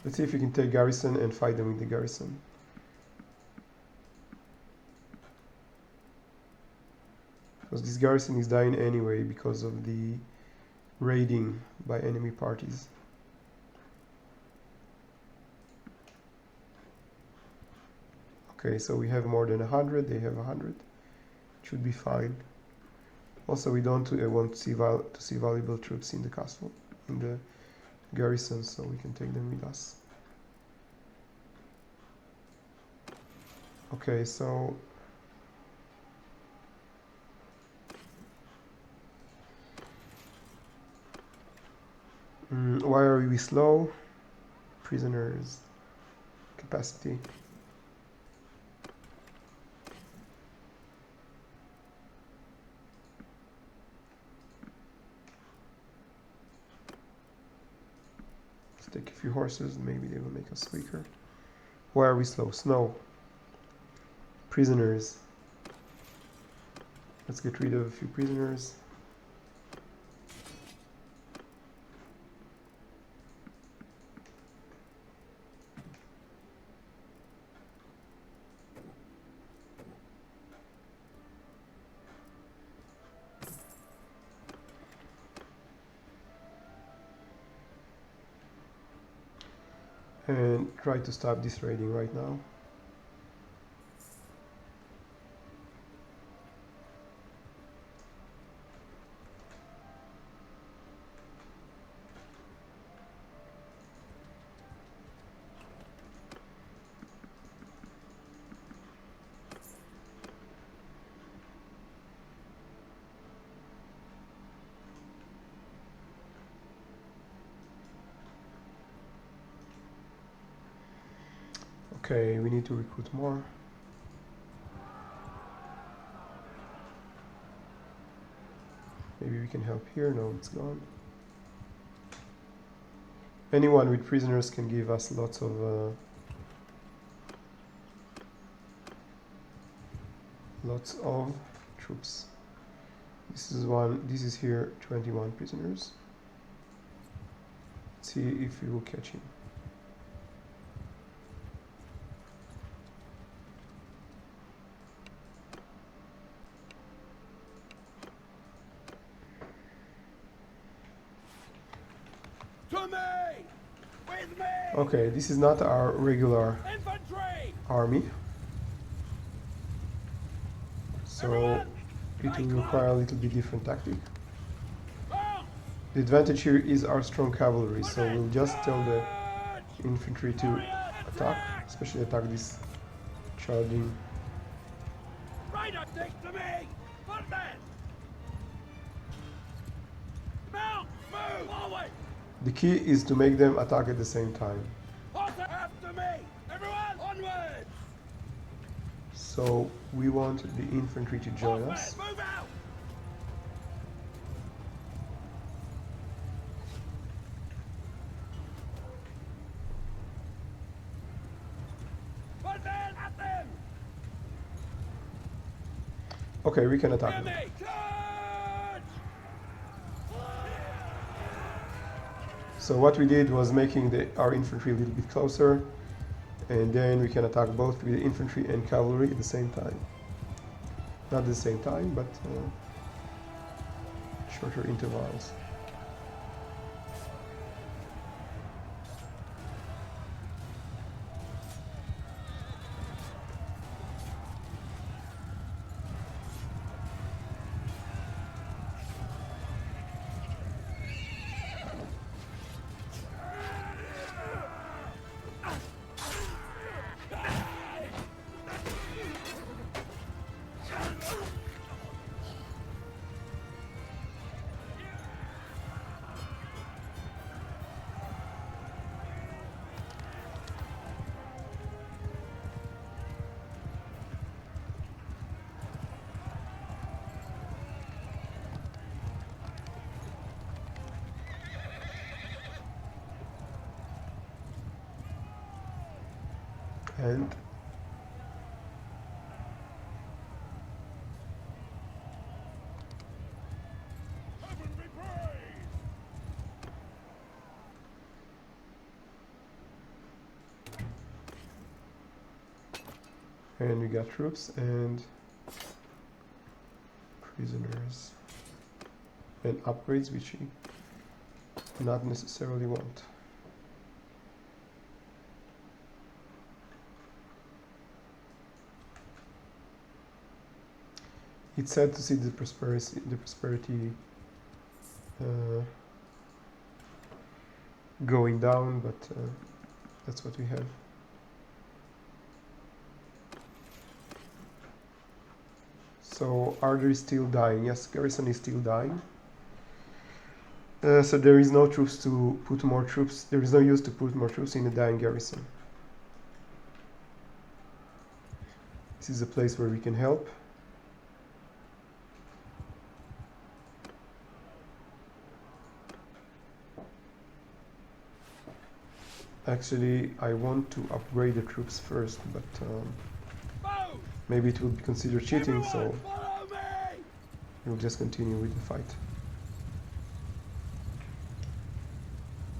Let's see if we can take garrison and fight them with the garrison. Because this garrison is dying anyway because of the raiding by enemy parties. Okay, so we have more than 100, they have 100. It should be fine. Also, we don't want to see valuable troops in the castle, in the garrison, so we can take them with us. Okay, so why are we slow? Prisoners capacity. Let's take a few horses, maybe they will make us quicker. Why are we slow? Snow. Prisoners. Let's get rid of a few prisoners. And try to stop this raiding right now. Okay, we need to recruit more. Maybe we can help here. No, it's gone. Anyone with prisoners can give us lots of troops. This is one. This is here 21 prisoners. Let's see if we will catch him. Follow me! With me! Okay, this is not our regular Infantry! army, so Everyone! it will require a little bit different tactic. Bounce! The advantage here is our strong cavalry, so we'll just tell the Charge! infantry to Warriors, attack, attack! especially attack this charging. Rider, stick to me! Footmen! Mount! Move! Forward! The key is to make them attack at the same time. Horses after me! Everyone, onwards! So we want the infantry to join Horsemen, us. move out! Footmen, at them! Okay, we can attack Hear them. me! Charge! So what we did was making our infantry a little bit closer, and then we can attack both with the infantry and cavalry at the same time. Not at the same time, but shorter intervals. And Heaven be praised! we got troops and prisoners and upgrades, which we not necessarily want. It's sad to see the prosperity going down, but that's what we have. So Ardor is still dying. Yes, garrison is still dying. So there is no troops to put more troops. There is no use to put more troops in a dying garrison. This is a place where we can help. Actually, I want to upgrade the troops first, but Move! maybe it will be considered cheating, so Everyone, follow me! we'll just continue with the fight.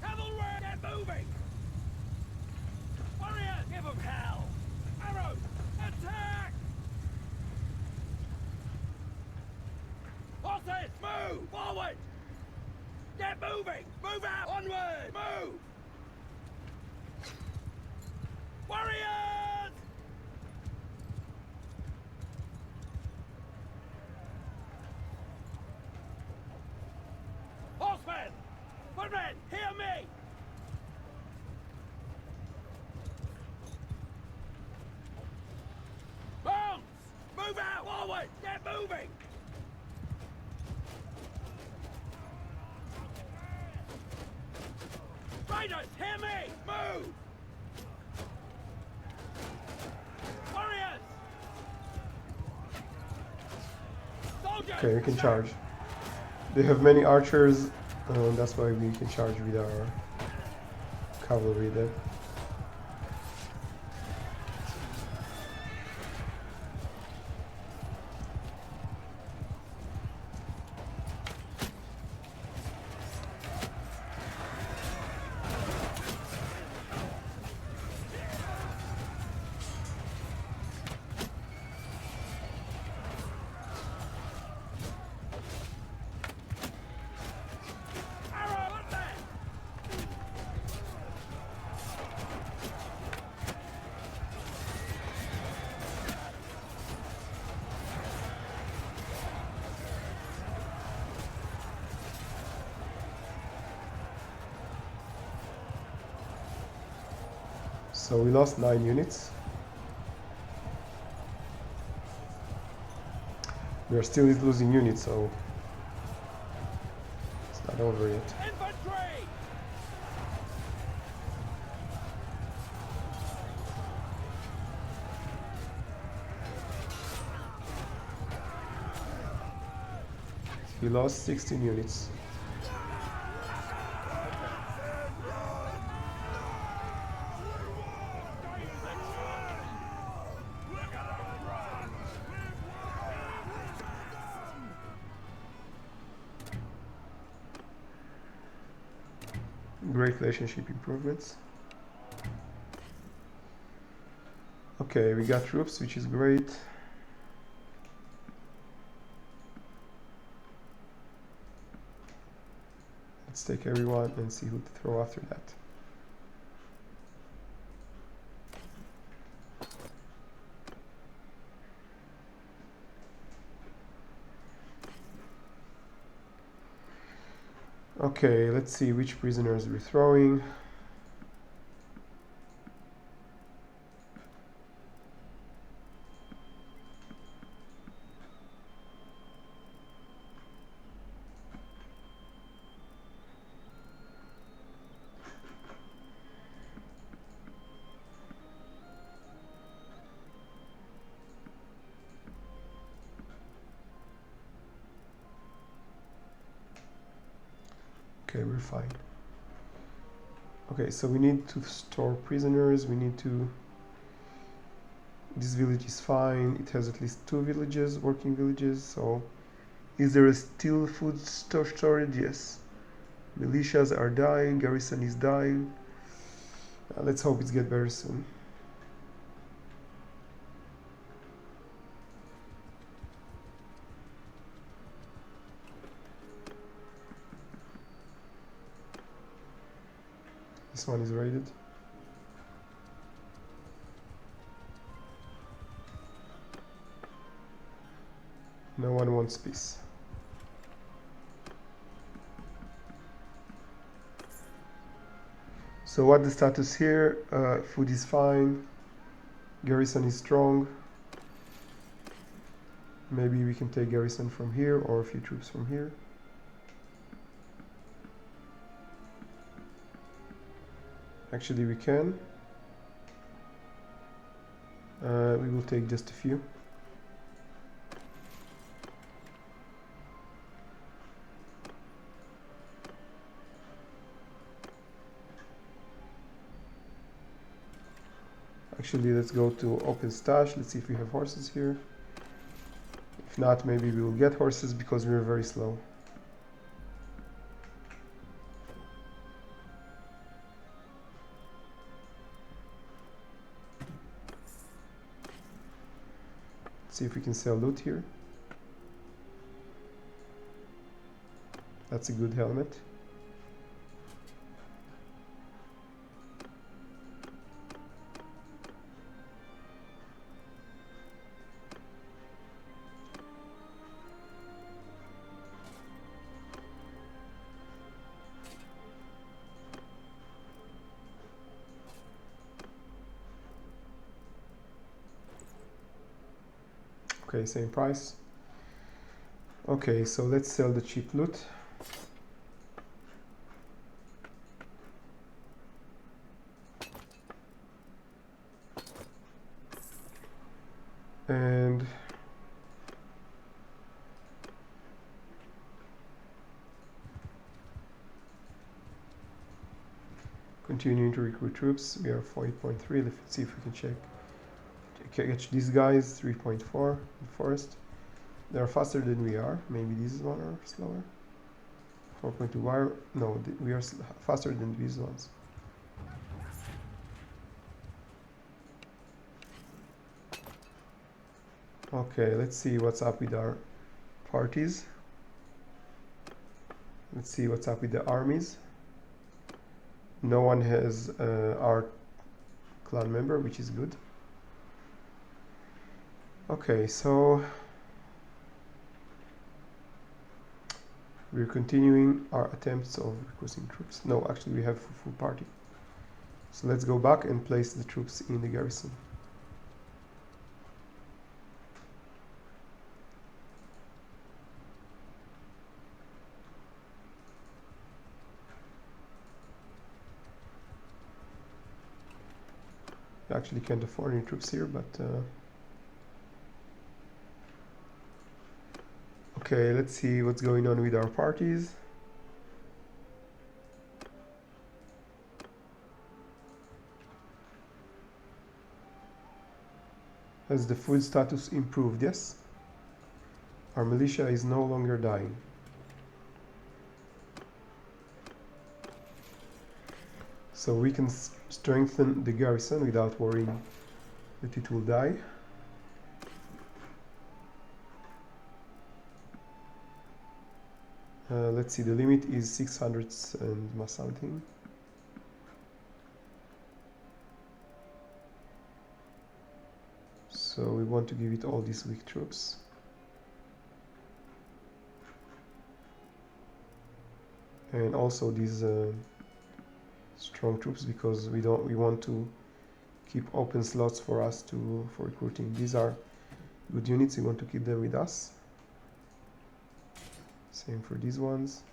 Cavalry, get moving! Warriors, give them hell! Arrows, attack! Horses, move! Forward! Get moving! Move out! Onward! Move! Warriors! Horsemen! Footmen, hear me! Bounce! Move out! Forward! Get moving! Riders, hear me! Move! Warriors! Soldiers! Okay, we can charge. They have many archers, and that's why we can charge with our cavalry there. Arrow, footmen! So we lost 9 units. We are still losing units, so it's not over yet. Infantry! We lost 16 units. Great relationship improvements. Okay, we got troops, which is great. Let's take everyone and see who to throw after that. Okay, let's see which prisoners we're throwing. Okay, we're fine. Okay, so we need to store prisoners. We need to... This village is fine. It has at least 2 villages, working villages. So, is there a still food storage? Yes. Militias are dying. Garrison is dying. Let's hope it gets better soon. This one is raided. No one wants peace. So what the status here? Food is fine. Garrison is strong. Maybe we can take garrison from here or a few troops from here. Actually, we can. We will take just a few. Actually, let's go to open stash. Let's see if we have horses here. If not, maybe we will get horses because we're very slow. Let's see if we can sell loot here. That's a good helmet. Okay, same price. Okay, so let's sell the cheap loot. And continuing to recruit troops. We are 40.3. Let's see if we can catch these guys. 3.4 in forest. They are faster than we are. Maybe these ones are slower. 4.2 wire. No, we are faster than these ones. Okay, let's see what's up with our parties. Let's see what's up with the armies. No one has our clan member, which is good. Okay, so we're continuing our attempts of recruiting troops. No, actually we have full party. So let's go back and place the troops in the garrison. I actually can't afford any troops here, but okay, let's see what's going on with our parties. Has the food status improved? Yes. Our militia is no longer dying. So we can strengthen the garrison without worrying that it will die. Let's see, the limit is 600 and something. So we want to give it all these weak troops. And also these strong troops, because we want to keep open slots for us for recruiting. These are good units, we want to keep them with us. Same for these ones.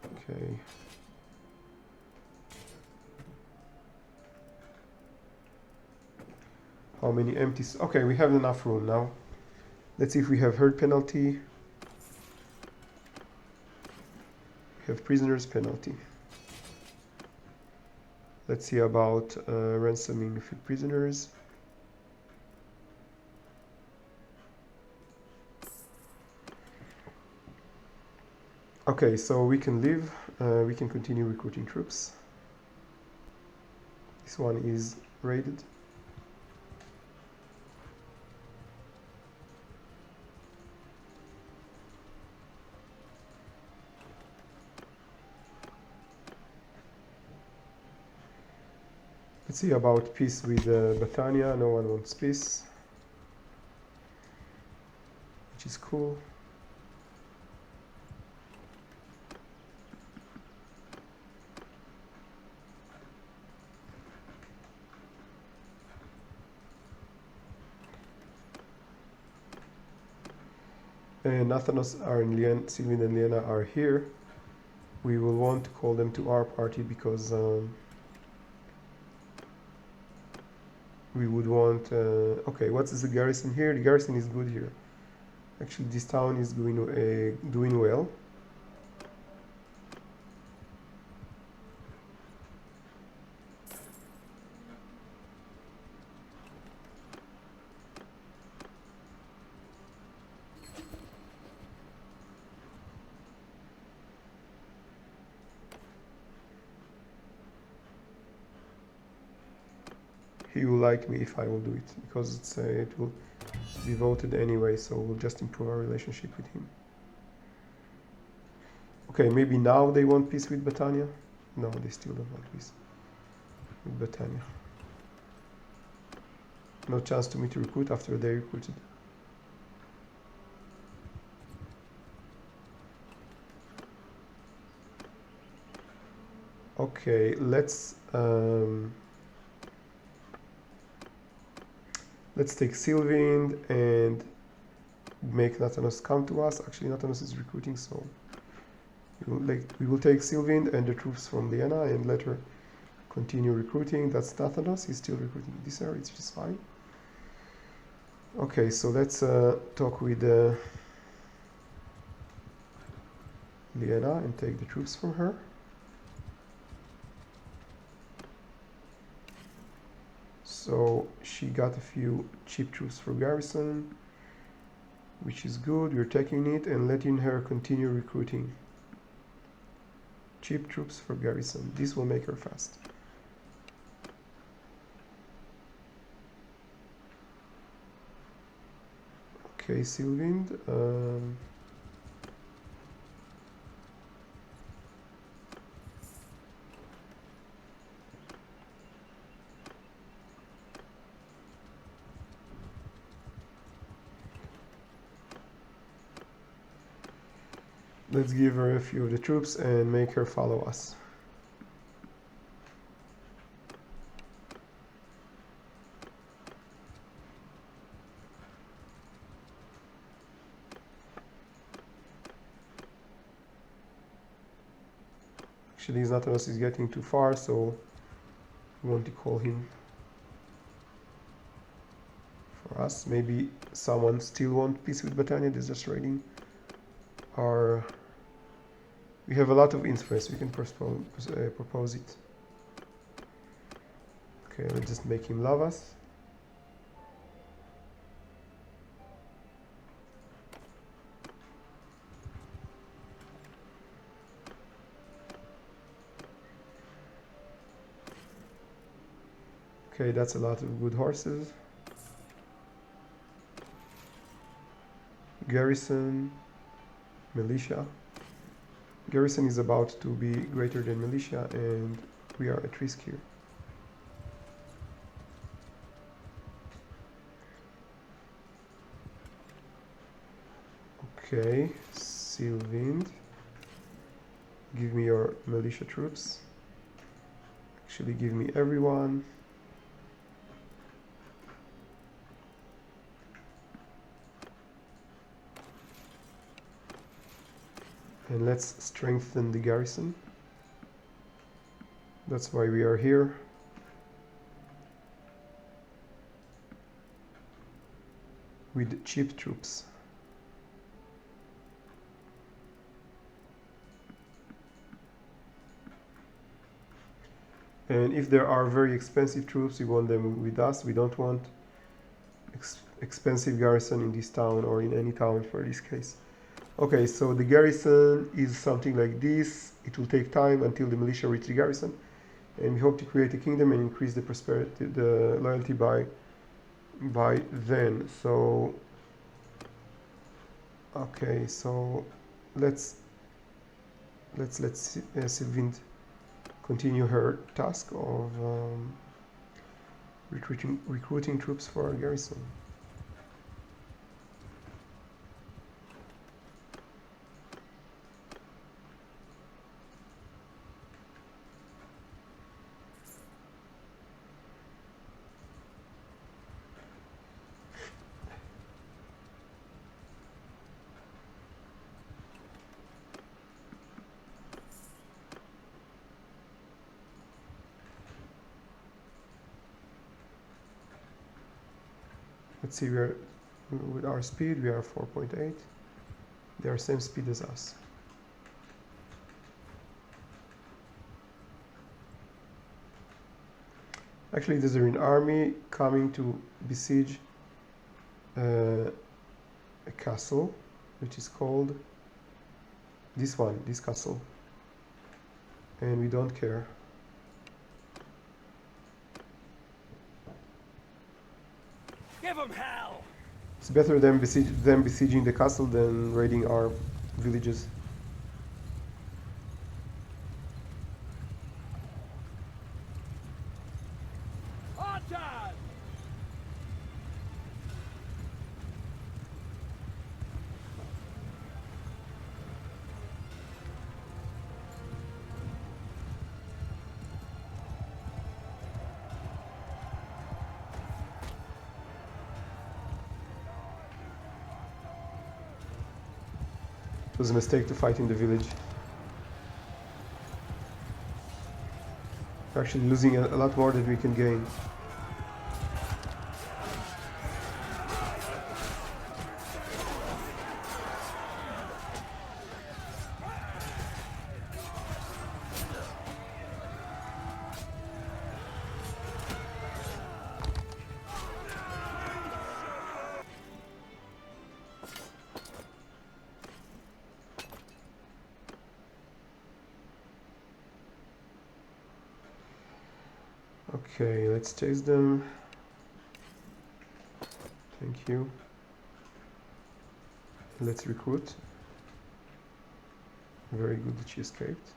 Okay. How many empties? Okay, we have enough room now. Let's see if we have herd penalty. We have prisoners penalty. Let's see about ransoming prisoners. Okay, so we can leave. We can continue recruiting troops. This one is raided. Let's see about peace with Bethania. No one wants peace, which is cool. And Nathanos and Sylvain and Liena are here. We will want to call them to our party because we would want... okay, what is the garrison here? The garrison is good here. Actually, this town is doing well. He will like me if I will do it, because it will be voted anyway, so we'll just improve our relationship with him. Okay, maybe now they want peace with Bethania? No, they still don't want peace with Bethania. No chance to me to recruit after they recruited. Okay, let's take Sylvind and make Nathanos come to us. Actually, Nathanos is recruiting, so we will take Sylvind and the troops from Liena and let her continue recruiting. That's Nathanos. He's still recruiting this area, which is fine. Okay, so let's talk with Liena and take the troops from her. So she got a few cheap troops for garrison, which is good. We're taking it and letting her continue recruiting. Cheap troops for garrison. This will make her fast. Okay, Sylvind. Let's give her a few of the troops and make her follow us. Actually, Znatanos is getting too far, so we want to call him for us. Maybe someone still wants peace with Battania. They're just raiding. Our we have a lot of influence. We can propose it. Okay, let's just make him love us. Okay, that's a lot of good horses. Garrison, militia. Garrison is about to be greater than militia, and we are at risk here. Okay, Sylvind, give me your militia troops. Actually, give me everyone. And let's strengthen the garrison. That's why we are here. With cheap troops. And if there are very expensive troops, we want them with us. We don't want expensive garrison in this town or in any town for this case. Okay, so the garrison is something like this. It will take time until the militia reach the garrison, and we hope to create a kingdom and increase the prosperity, the loyalty by then. So okay, so let's Sylvind continue her task of recruiting troops for our garrison. Let's see, we are with our speed, we are 4.8. They are same speed as us. Actually, there's an army coming to besiege a castle, which is called this one, this castle. And we don't care. Give them hell! It's better than them besieging the castle than raiding our villages. Archers! It was a mistake to fight in the village. We're actually losing a lot more than we can gain. Okay, let's chase them. Thank you. Let's recruit. Very good that she escaped.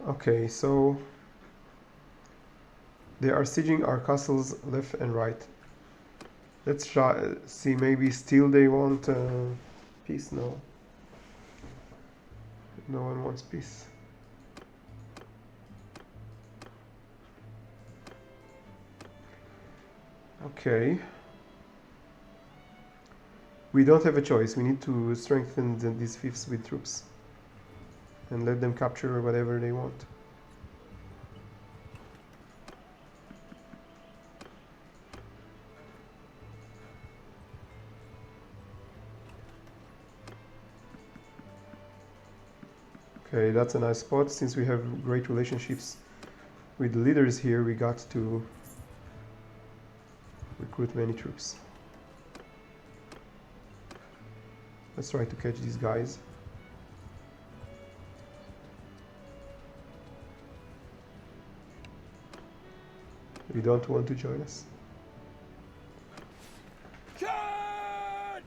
Okay, so they are sieging our castles left and right. Let's try see, maybe still they want peace. No, no one wants peace. Okay, we don't have a choice. We need to strengthen these fiefs with troops and let them capture whatever they want. Okay, that's a nice spot. Since we have great relationships with the leaders here, we got to recruit many troops. Let's try to catch these guys. You don't want to join us? Charge!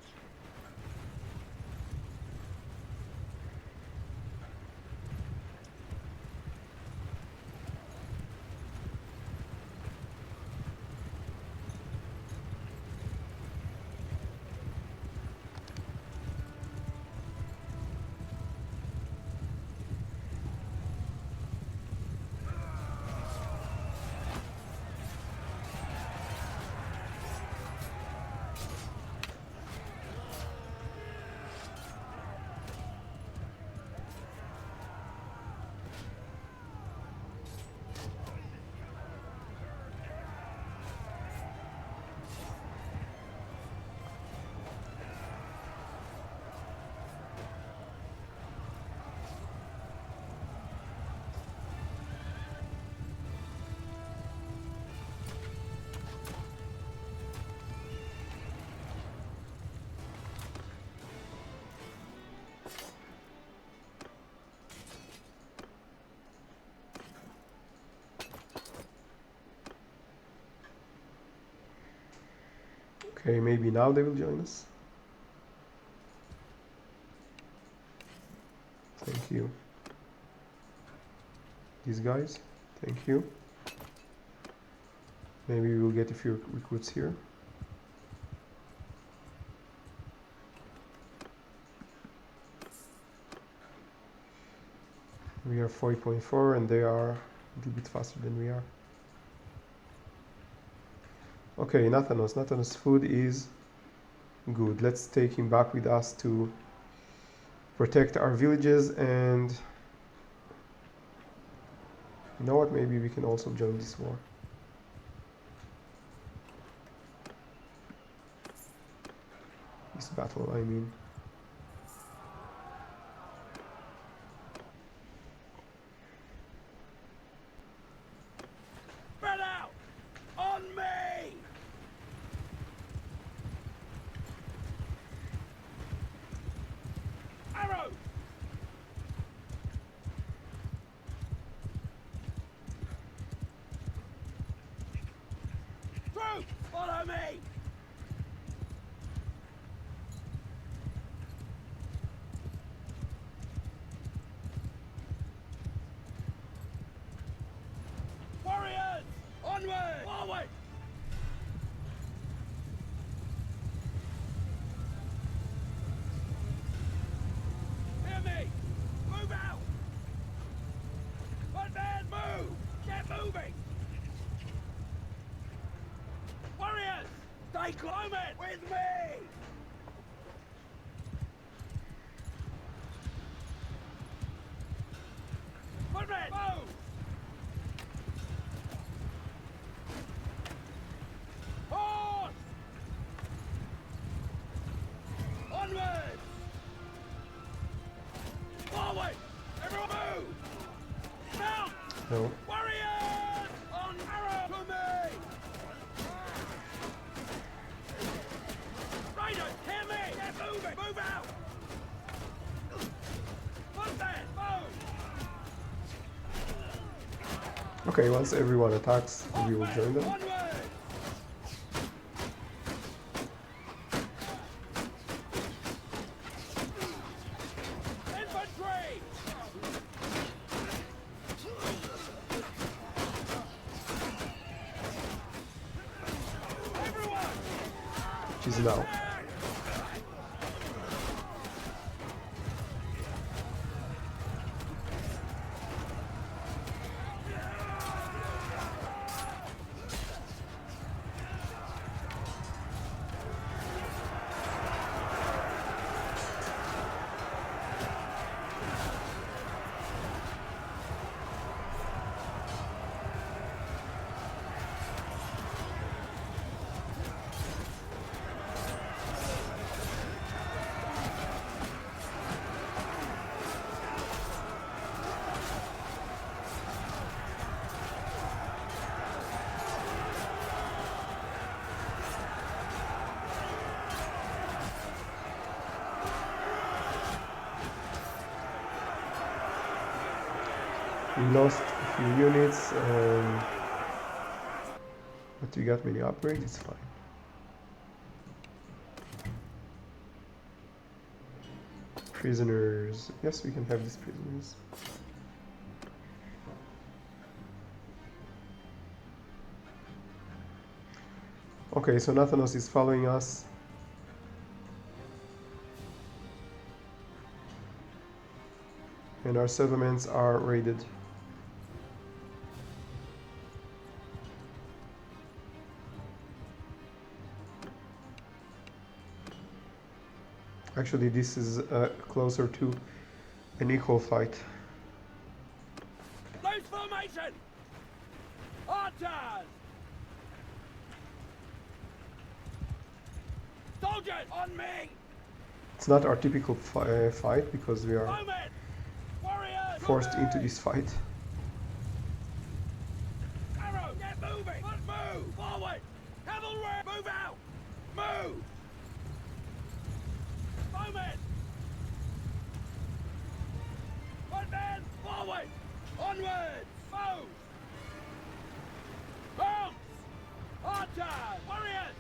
Okay, maybe now they will join us. Thank you. These guys, thank you. Maybe we will get a few recruits here. We are 4.4 and they are a little bit faster than we are. Okay, Nathanos. Nathanos' food is good. Let's take him back with us to protect our villages, and you know what, maybe we can also join this war. This battle, I mean. Spread out! On me! Arrows! Troops, follow me! Warriors! Onward! Forward! Hear me! Move out! One man, move! Get moving! Warriors! Stay climate with me! One man, move! Horse! Onward! Forward! Everyone move! Mount! No. Warriors! On arrow to me! Riders, hear me! Get moving! Move out! What's that? Move! Okay, once everyone attacks, we will join them. Onward! Infantry! which is now. We lost a few units, but we got many upgrades, it's fine. Prisoners. Yes, we can have these prisoners. Okay, so Nathanos is following us. And our settlements are raided. Actually, this is closer to an equal fight. Loose formation! Archers! Soldiers, on me! It's not our typical fight because we are Bowmen! Warriors! forced moving! into this fight. Arrow, get moving! Move! Forward! Cavalry! Move out! Move! Bowmen! Footmen! Forward! Onwards! Move! Mounts! Archers! Warriors!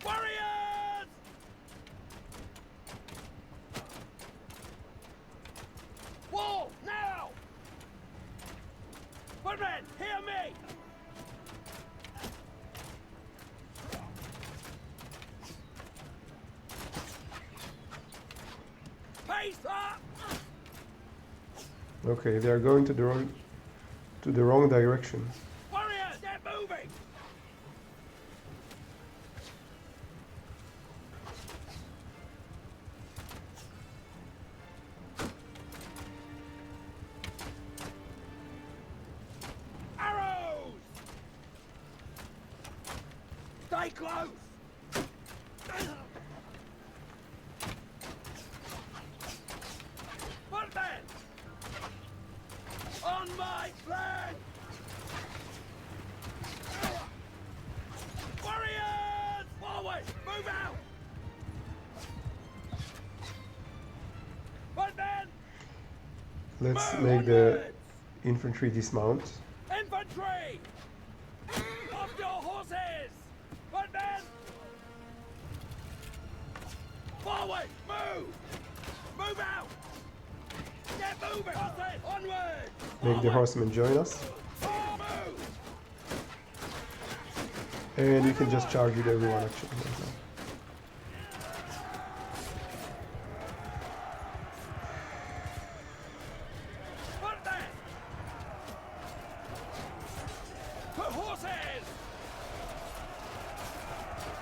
Warriors! Wall, now! Footmen, hear me! Pace up! Okay, they are going to the wrong direction. Warriors, get moving! Arrows! Stay close! Footmen! On my flank! Warriors! Forward! Move out! Footmen! Let's Move make the onwards! infantry dismount. Infantry! Off your horses! Footmen! Forward! Move! Move out! Get moving! Horses! Onward! Make the horsemen join us. Move! And we can just charge with everyone actually right now. Footmen! To horses!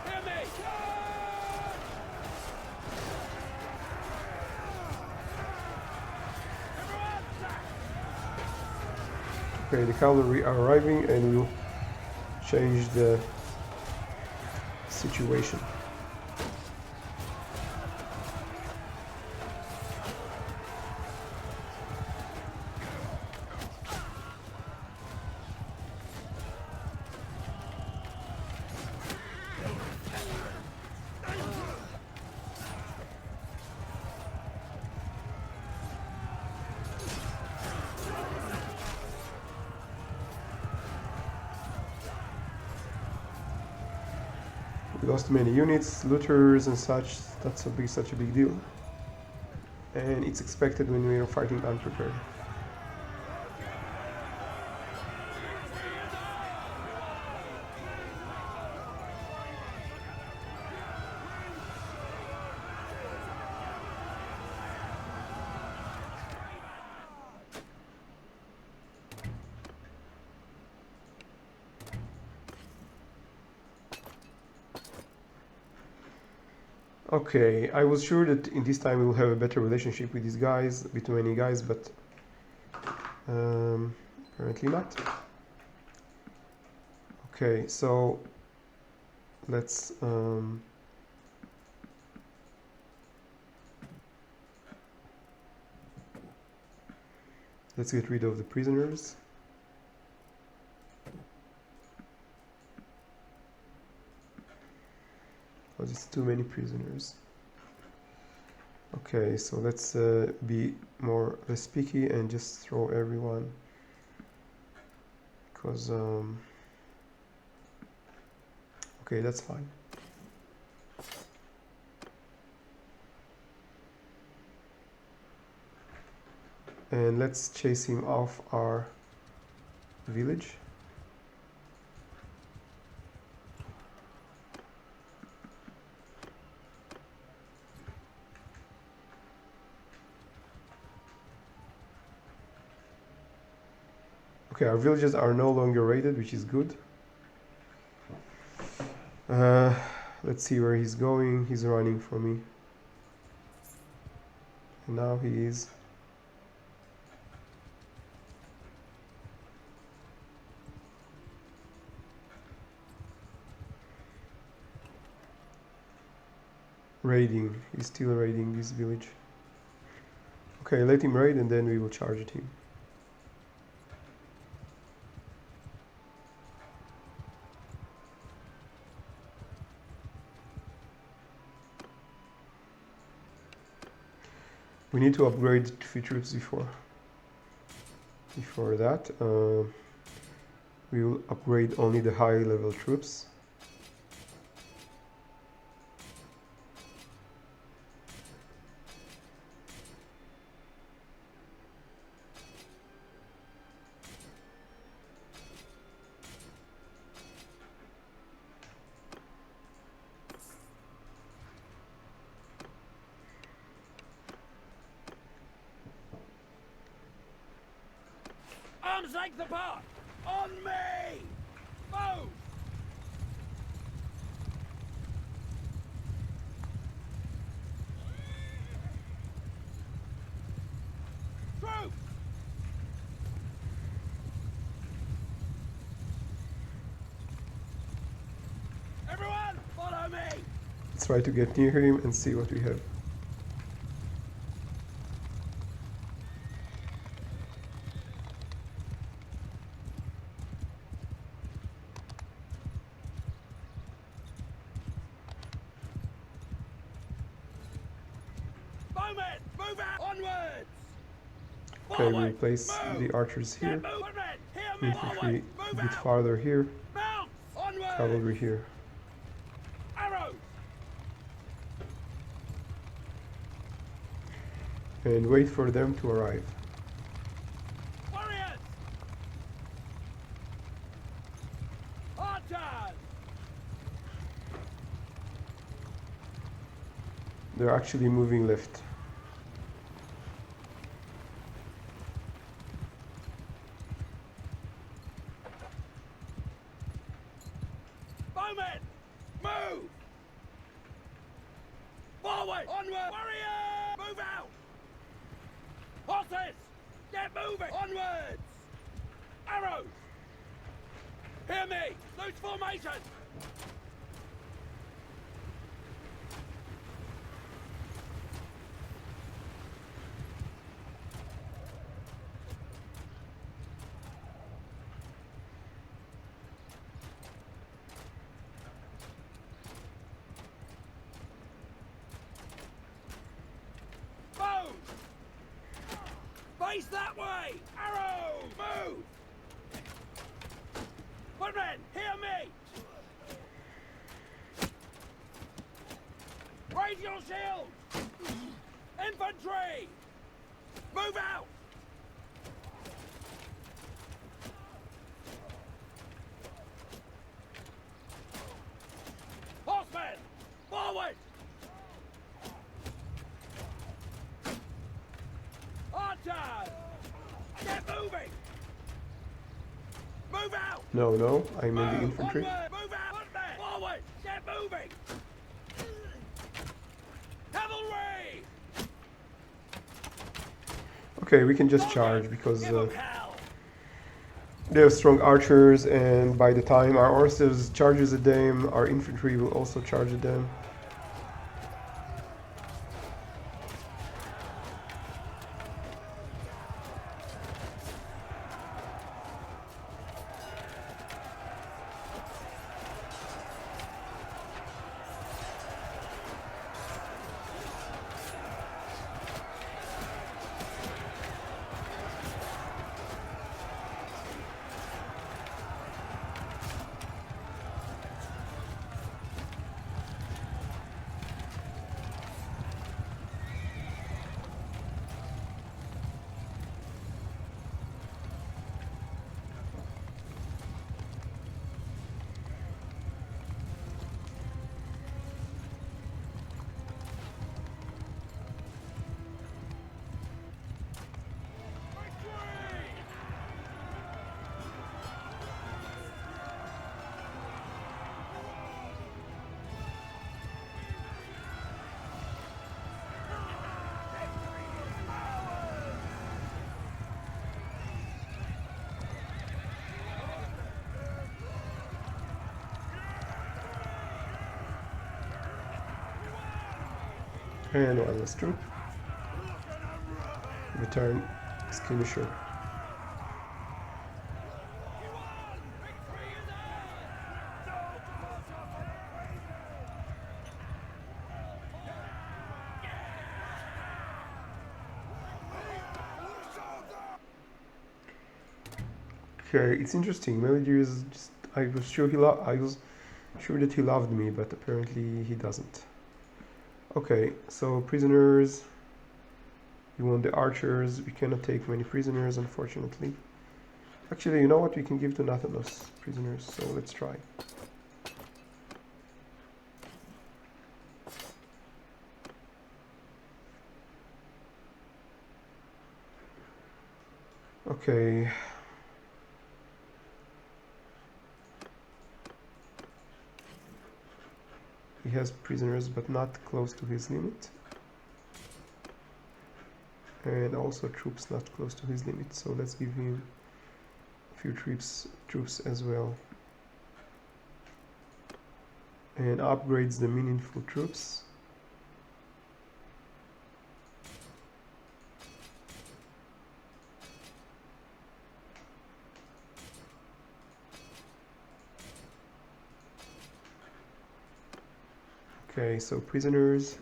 Hear me! Charge! Everyone, attack! Okay, the cavalry are arriving and we'll change the situation. We lost many units, looters and such. That's such a big deal. And it's expected when we are fighting unprepared. Okay, I was sure that in this time we will have a better relationship with these guys, a bit many guys, but apparently not. Okay, so let's get rid of the prisoners. Oh, there's too many prisoners. Okay, so let's be less picky and just throw everyone, because okay, that's fine. And let's chase him off our village. Okay, our villages are no longer raided, which is good. Let's see where he's going. He's running for me. And now he is raiding. He's still raiding this village. Okay, let him raid and then we will charge at him. We need to upgrade to 3 troops before that. We will upgrade only the high level troops. Arms length apart! On me! Move! Troops! Everyone, follow me! Let's try to get near him and see what we have. Bowmen, move out! Onwards! Okay, we will Forward! place Move! the archers here. Get moving! Hear me! Infantry Forward! a Move bit out! farther here. Mount! Onwards! Cavalry here. Arrows! And wait for them to arrive. Warriors! Archers! They're actually moving left. Bowmen! Move! Forward! Onward! Warrior! Move out! Horses! Get moving! Onwards! Arrows! Hear me! Loose formation! Move! Face that way! Arrow! Move! Footmen, hear me! Raise your shields! Infantry! Move out! Horsemen! Forward! Archers! Get moving! Move out! No, no, I'm in the infantry. Onward! Move out! Footmen! Forward! Get moving! Cavalry! Okay, we can just charge because Give 'em hell! they have strong archers, and by the time our horses charges at them, our infantry will also charge at them. And wireless troop. Return skirmisher. Okay, it's interesting. Melody is just. I was sure that he loved me, but apparently he doesn't. Okay, so prisoners. We want the archers. We cannot take many prisoners, unfortunately. Actually, you know what? We can give to Nathanos prisoners, so let's try. Okay. He has prisoners, but not close to his limit. And also troops not close to his limit, so let's give him a few troops as well. And upgrades the meaningful troops. Okay, so prisoners.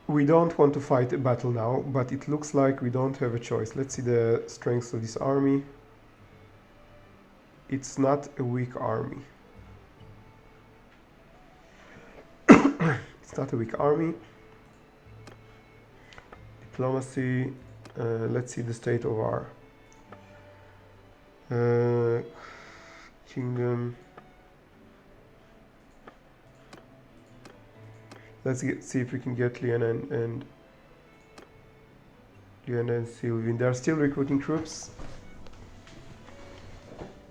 We don't want to fight a battle now, but it looks like we don't have a choice. Let's see the strength of this army. It's not a weak army. It's not a weak army. Diplomacy. Let's see the state of our kingdom. Let's see if we can get Liana and Sylvian. They are still recruiting troops.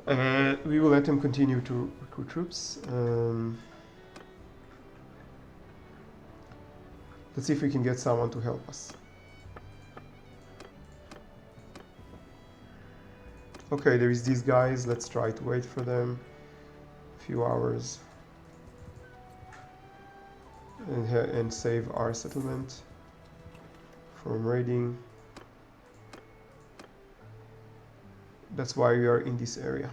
We will let them continue to recruit troops. Let's see if we can get someone to help us. Okay, there is these guys. Let's try to wait for them a few hours. And save our settlement from raiding. That's why we are in this area.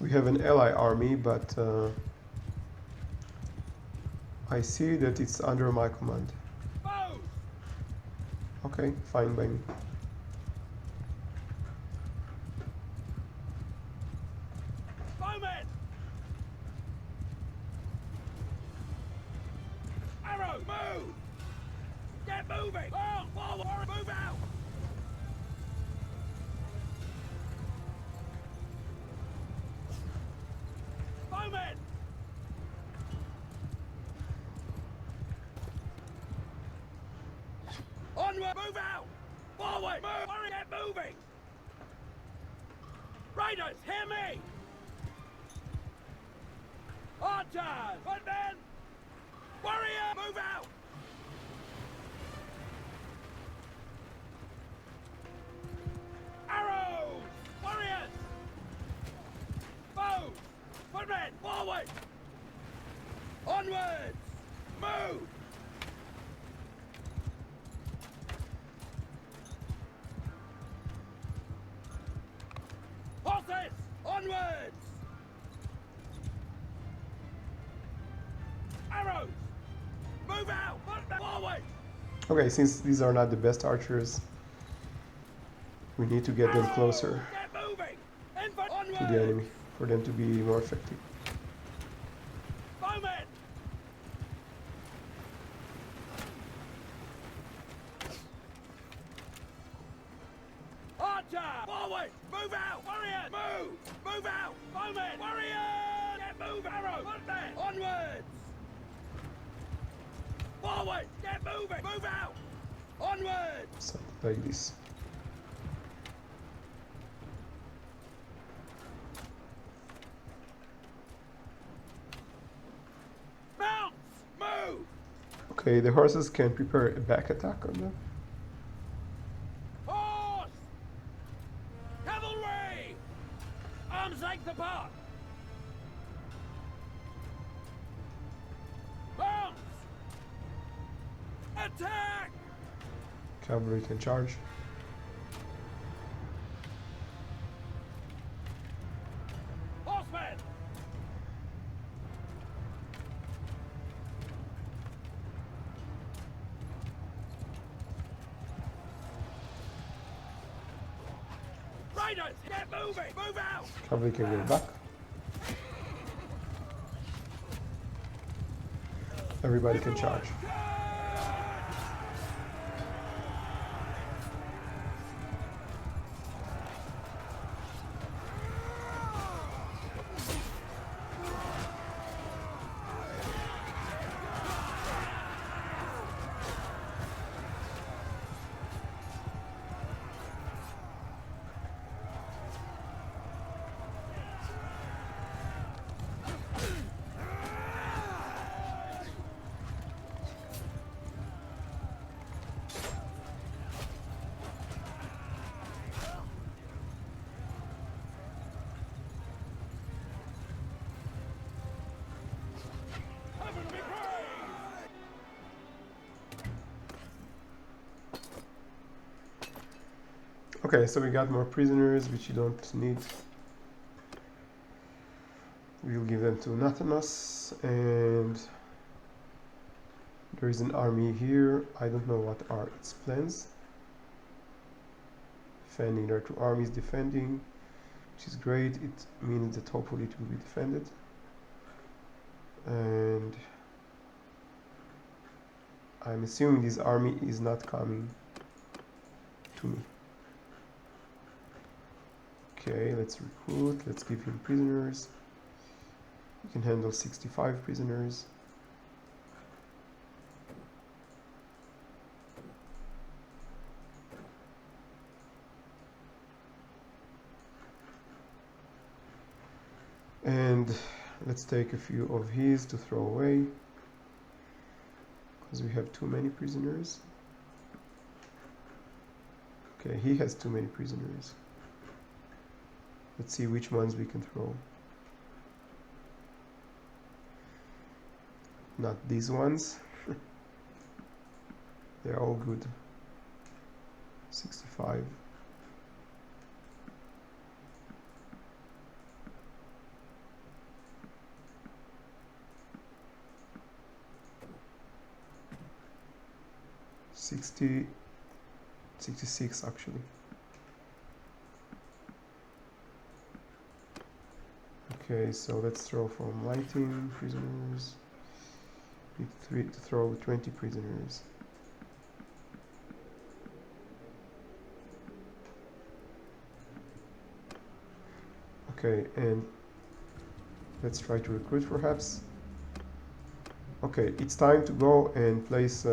We have an ally army, but I see that it's under my command. Foes! Okay, fine by me. Bowmen! Arrow, move! Get moving! Oh, forward! Move out! Bowmen! Onward! Move out! Forward! Move! Hurry, get moving! Riders, hear me! Archers! Footmen! Warrior! Move out! Arrows! Warriors! Bows! Footmen! Forward! Onwards! Move! Horses! Onwards! Arrows! Move out! Footmen! Forward! Okay, since these are not the best archers, we need to get them closer Get moving! to the enemy for them to be more effective. Bowmen! Archer! Forward! Move out! Warrior! Move! Move out! Bowmen! Warrior! Get move! Arrow! Footmen! Onwards! Forward! Get moving! Move out! Onwards! Something like this. Mounts! Move! Okay, the horses can prepare a back attack on them. Horse! Cavalry! Arms length apart! Mounts! Attack! Cavalry can charge. Horsemen! Riders, get moving! Move out! Cavalry can go back. Everybody can charge. Heaven be praised! Okay, so we got more prisoners, which you don't need. We'll give them to Nathanos, and there is an army here. I don't know what are its plans. Defending, there are two armies defending, which is great. It means that hopefully it will be defended. And I'm assuming this army is not coming to me. Okay, let's recruit, let's give him prisoners. We can handle 65 prisoners. And let's take a few of his to throw away, because we have too many prisoners. Okay, he has too many prisoners. Let's see which ones we can throw. Not these ones. They're all good. 65. 60, 66 actually. Okay, so let's throw from lighting prisoners. Need to throw 20 prisoners. Okay, and let's try to recruit perhaps. Okay, it's time to go and place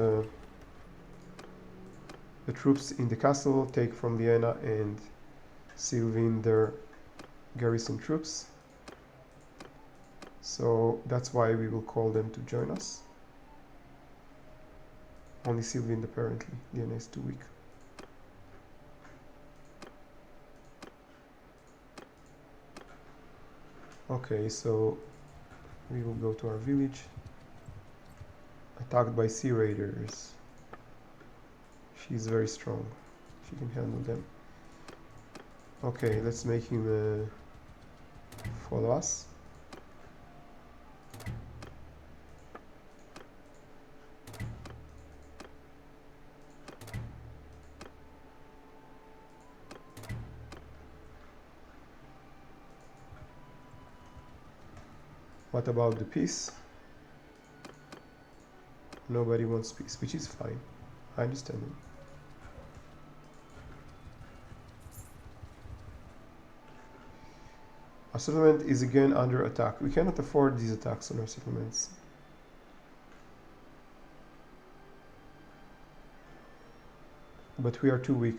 the troops in the castle, take from Vienna and Sylvain their garrison troops. So that's why we will call them to join us. Only Sylvain apparently, Vienna is too weak. Okay, so we will go to our village. Attacked by sea raiders. She's very strong. She can handle them. Okay, let's make him follow us. What about the peace? Nobody wants peace, which is fine. I understand it. Our settlement is again under attack. We cannot afford these attacks on our settlements. But we are too weak.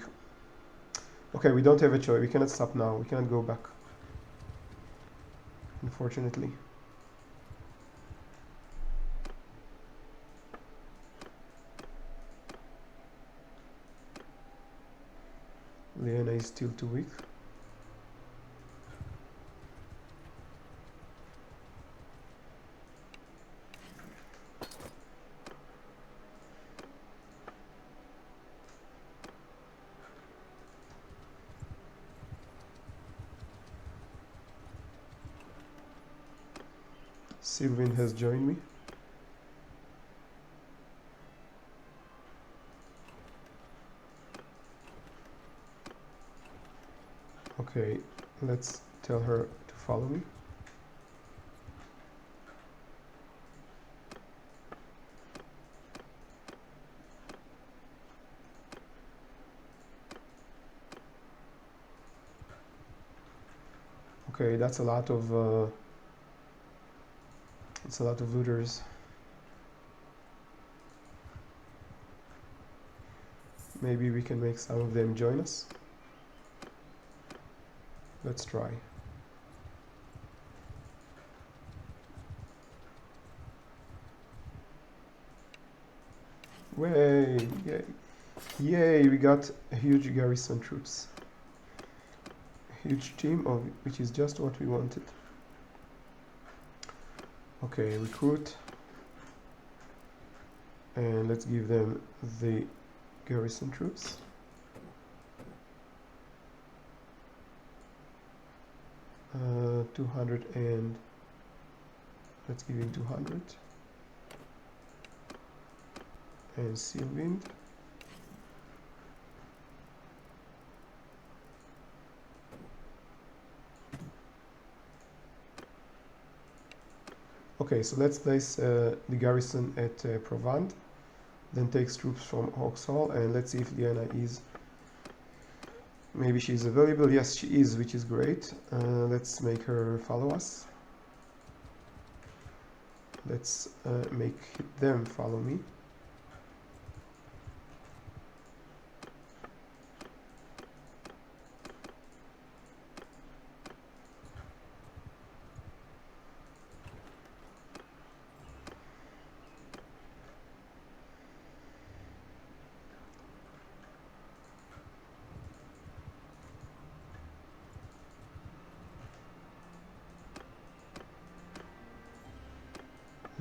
Okay, we don't have a choice. We cannot stop now. We cannot go back. Unfortunately. Leona is still too weak. Sylvain has joined me. Okay, let's tell her to follow me. Okay, that's a lot of it's a lot of looters. Maybe we can make some of them join us. Let's try. Way! Yay! Yay! We got a huge garrison troops. A huge team of which is just what we wanted. Okay, recruit. And let's give them the garrison troops. Uh, 200 and let's give him 200. And Sylvain. Okay, so let's place the garrison at Provence, then takes troops from Vauxhall, and let's see if Diana is. Maybe she's available. Yes, she is, which is great. Let's make her follow us. Let's make them follow me.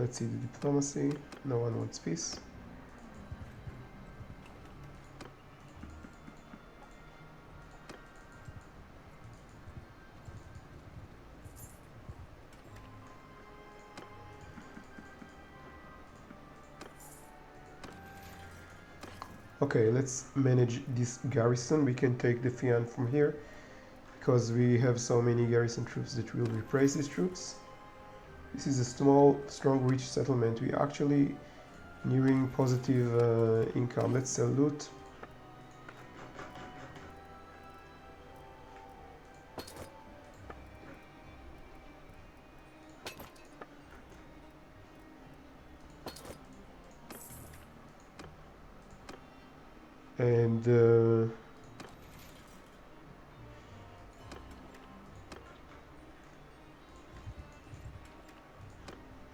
Let's see the diplomacy. No one wants peace. Okay, let's manage this garrison. We can take the Fian from here because we have so many garrison troops that will replace these troops. This is a small, strong, rich settlement. We actually nearing positive income. Let's sell loot.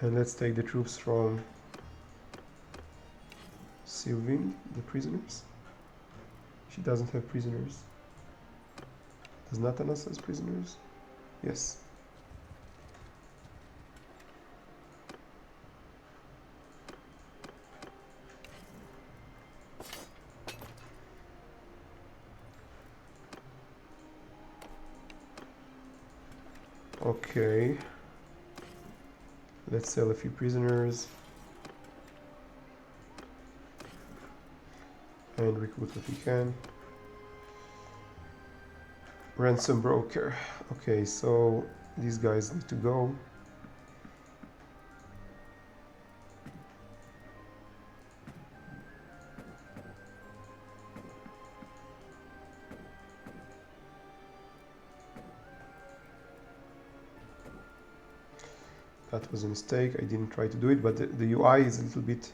And let's take the troops from Sylvain, the prisoners. She doesn't have prisoners. Does Nathanos has prisoners? Yes. Okay. Let's sell a few prisoners. And recruit what we can. Ransom broker. Okay, so these guys need to go. That was a mistake. I didn't try to do it, but the UI is a little bit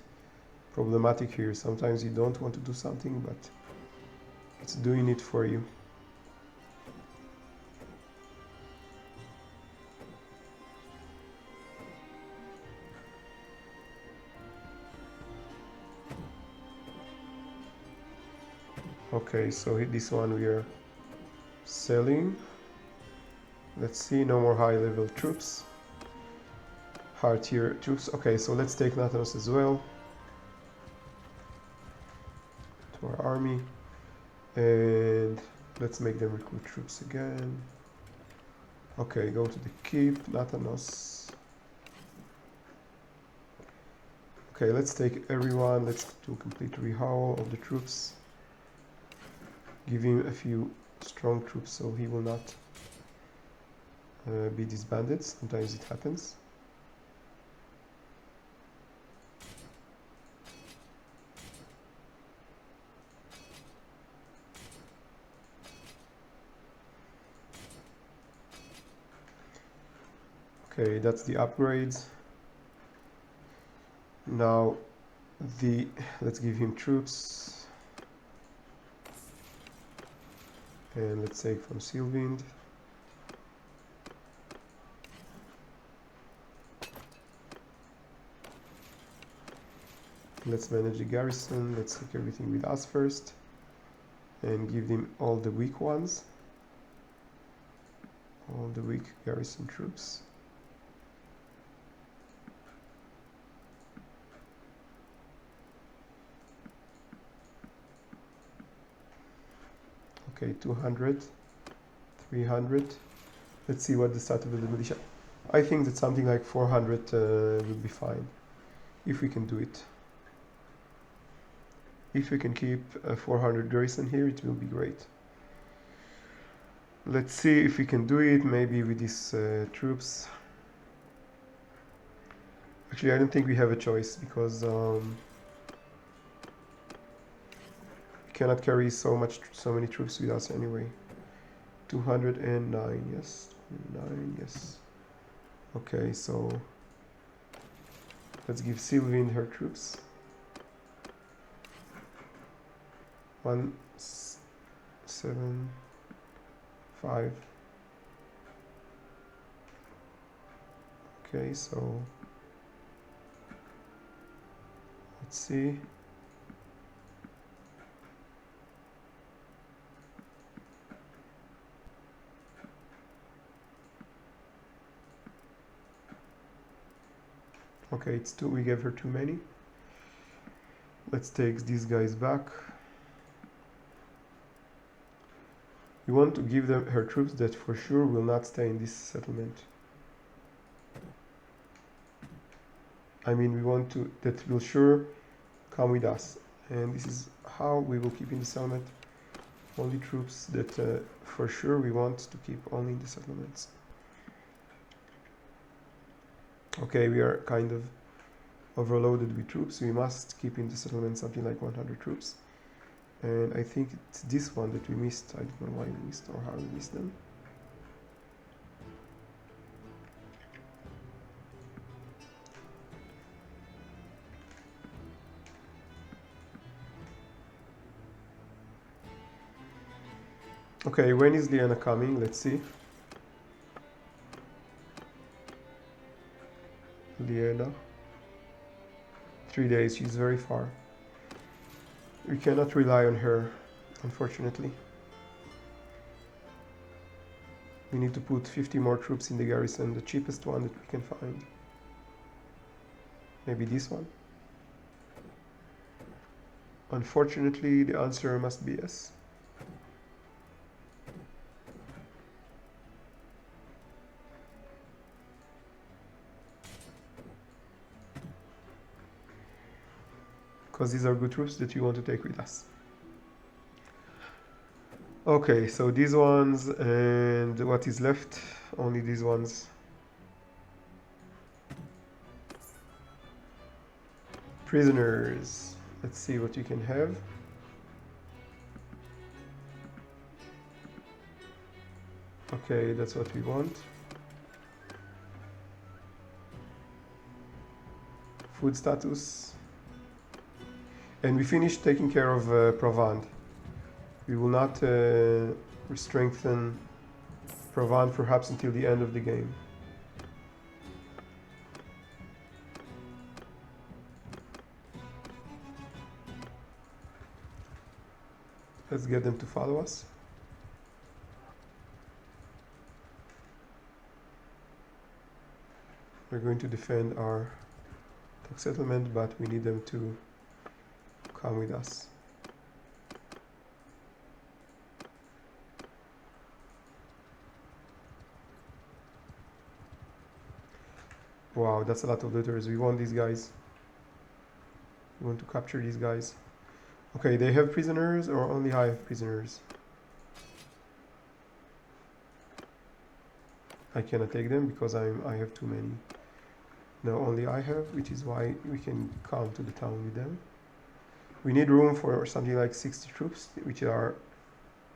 problematic here. Sometimes you don't want to do something, but it's doing it for you. Okay, so this one we are selling. Let's see, no more high level troops. Hard tier troops. Okay, so let's take Nathanos as well to our army. And let's make them recruit troops again. Okay, go to the keep, Nathanos. Okay, let's take everyone. Let's do a complete rehaul of the troops. Give him a few strong troops so he will not be disbanded. Sometimes it happens. Okay, that's the upgrades. Now let's give him troops. And let's take from Sylvind. Let's manage the garrison. Let's take everything with us first. And give them all the weak ones. All the weak garrison troops. Okay, 200, 300. Let's see what the start of the militia. I think that something like 400 will be fine, if we can do it. If we can keep 400 garrison here, it will be great. Let's see if we can do it, maybe with these troops. Actually, I don't think we have a choice, because cannot carry so many troops with us anyway. 209, yes, 9, yes. Okay, so let's give Sylvain her troops. 1, 7, 5. Okay, so let's see. Okay, it's 2. We gave her too many. Let's take these guys back. We want to give them her troops that for sure will not stay in this settlement. I mean, we want to that will sure come with us. And this is how we will keep in the settlement only troops that for sure we want to keep only in the settlements. Okay, we are kind of overloaded with troops. We must keep in the settlement something like 100 troops. And I think it's this one that we missed. I don't know why we missed or how we missed them. Okay, when is Liana coming? Let's see. Liana. 3 days, she's very far. We cannot rely on her, unfortunately. We need to put 50 more troops in the garrison, the cheapest one that we can find. Maybe this one? Unfortunately, the answer must be yes. Because these are good troops that you want to take with us. Okay, so these ones, and what is left? Only these ones. Prisoners. Let's see what you can have. Okay, that's what we want. Food status. And we finished taking care of Provand. We will not strengthen Provand perhaps until the end of the game. Let's get them to follow us. We're going to defend our settlement, but we need them to come with us. Wow, that's a lot of looters. We want these guys. We want to capture these guys. Okay, they have prisoners or only I have prisoners? I cannot take them because I have too many. No, only I have, which is why we can come to the town with them. We need room for something like 60 troops, which are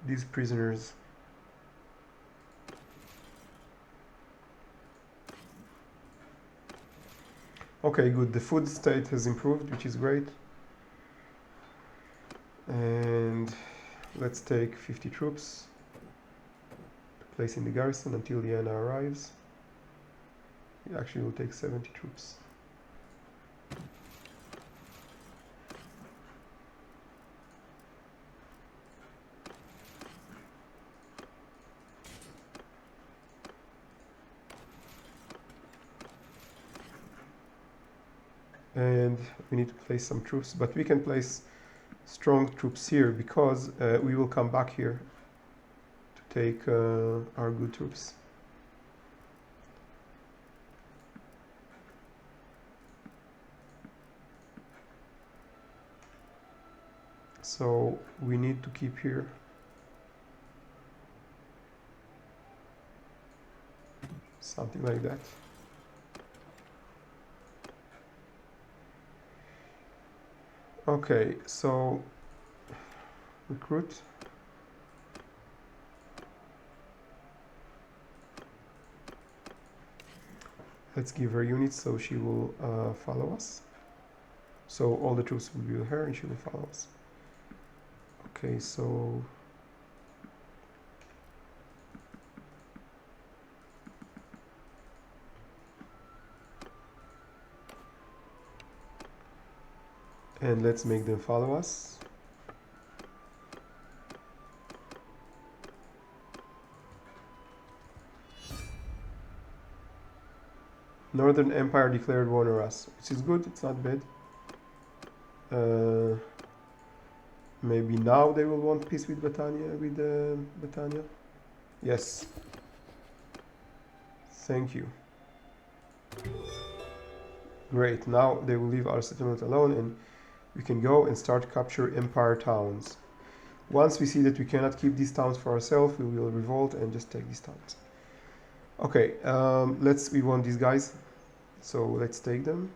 these prisoners. Okay, good. The food state has improved, which is great. And let's take 50 troops to place in the garrison until Liana arrives. It actually will take 70 troops. And we need to place some troops, but we can place strong troops here because we will come back here to take our good troops. So we need to keep here. Something like that. Okay, so recruit. Let's give her units so she will follow us. So all the troops will be with her and she will follow us. Okay, so and let's make them follow us. Northern Empire declared war on us, which is good, it's not bad. Maybe now they will want peace with Battania. Yes. Thank you. Great, now they will leave our settlement alone and we can go and start capture Empire towns. Once we see that we cannot keep these towns for ourselves, we will revolt and just take these towns. Okay, we want these guys, so let's take them.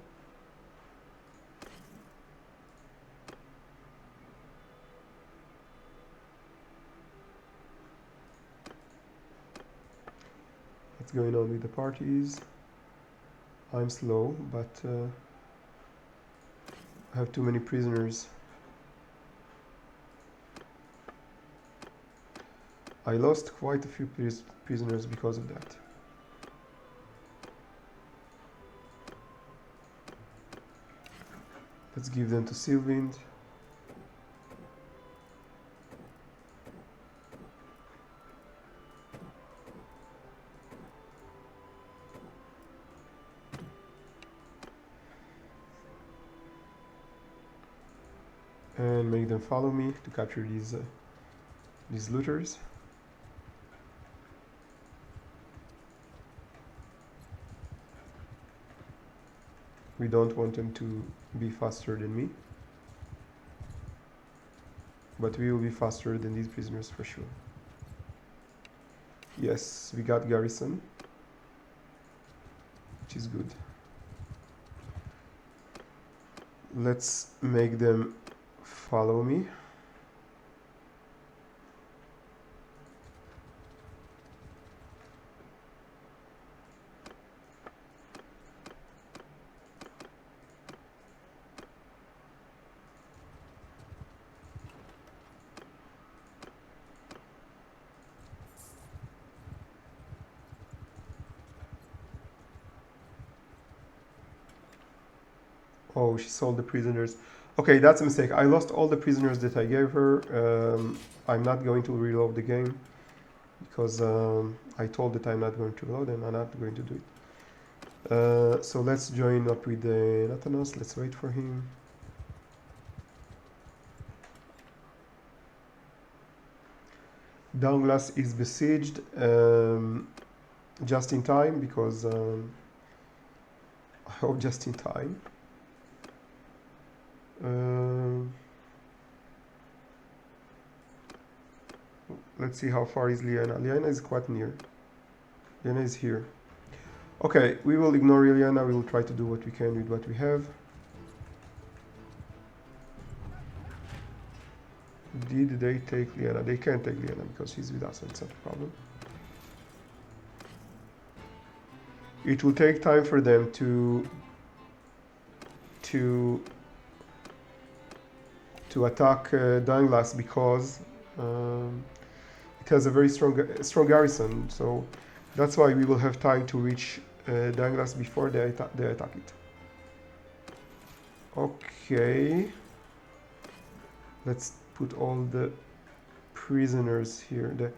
What's going on with the parties? I'm slow, but I have too many prisoners. I lost quite a few prisoners because of that. Let's give them to Sylvind. And make them follow me to capture these looters. We don't want them to be faster than me, but we will be faster than these prisoners for sure. Yes, we got garrison, which is good. Let's make them follow me. Oh, she sold the prisoners. Okay, that's a mistake. I lost all the prisoners that I gave her. I'm not going to reload the game because I told that I'm not going to reload and I'm not going to do it. So let's join up with Nathanos. Let's wait for him. Douglas is besieged just in time because I hope just in time. Let's see how far is Liana. Liana is quite near. Liana is here. Okay, we will ignore Liana. We will try to do what we can with what we have. Did they take Liana? They can't take Liana because she's with us. It's not a problem. It will take time for them to attack Douglas because it has a very strong garrison. So that's why we will have time to reach Douglas before they attack it. Okay. Let's put all the prisoners here.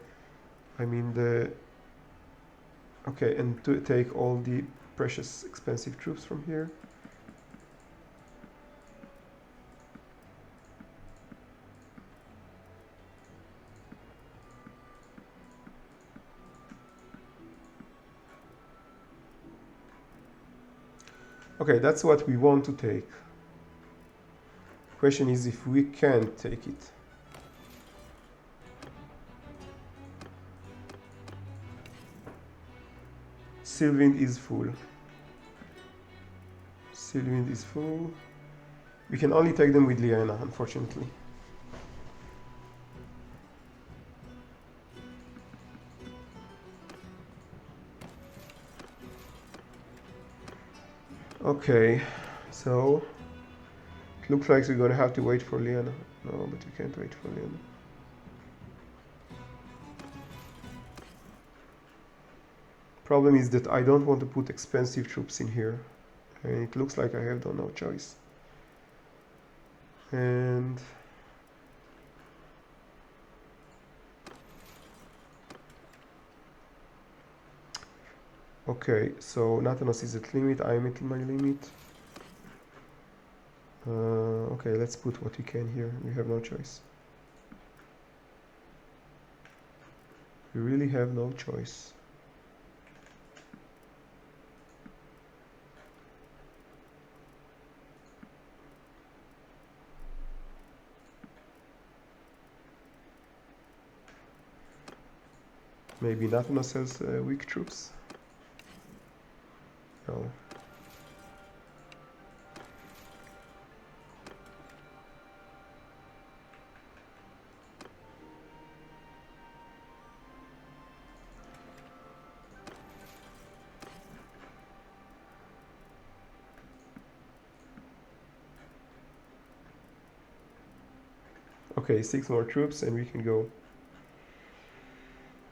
Okay, and to take all the precious expensive troops from here. Okay, that's what we want to take. Question is if we can take it. Sylvind is full. Sylvind is full. We can only take them with Liana, unfortunately. Okay, so it looks like we're gonna have to wait for Liana. No, but we can't wait for Liana. Problem is that I don't want to put expensive troops in here, and it looks like I have no choice. And okay, so Nathanos is at limit, I am at my limit. Okay, let's put what we can here. We have no choice. We really have no choice. Maybe Nathanos has weak troops. No. Okay, 6 more troops and we can go.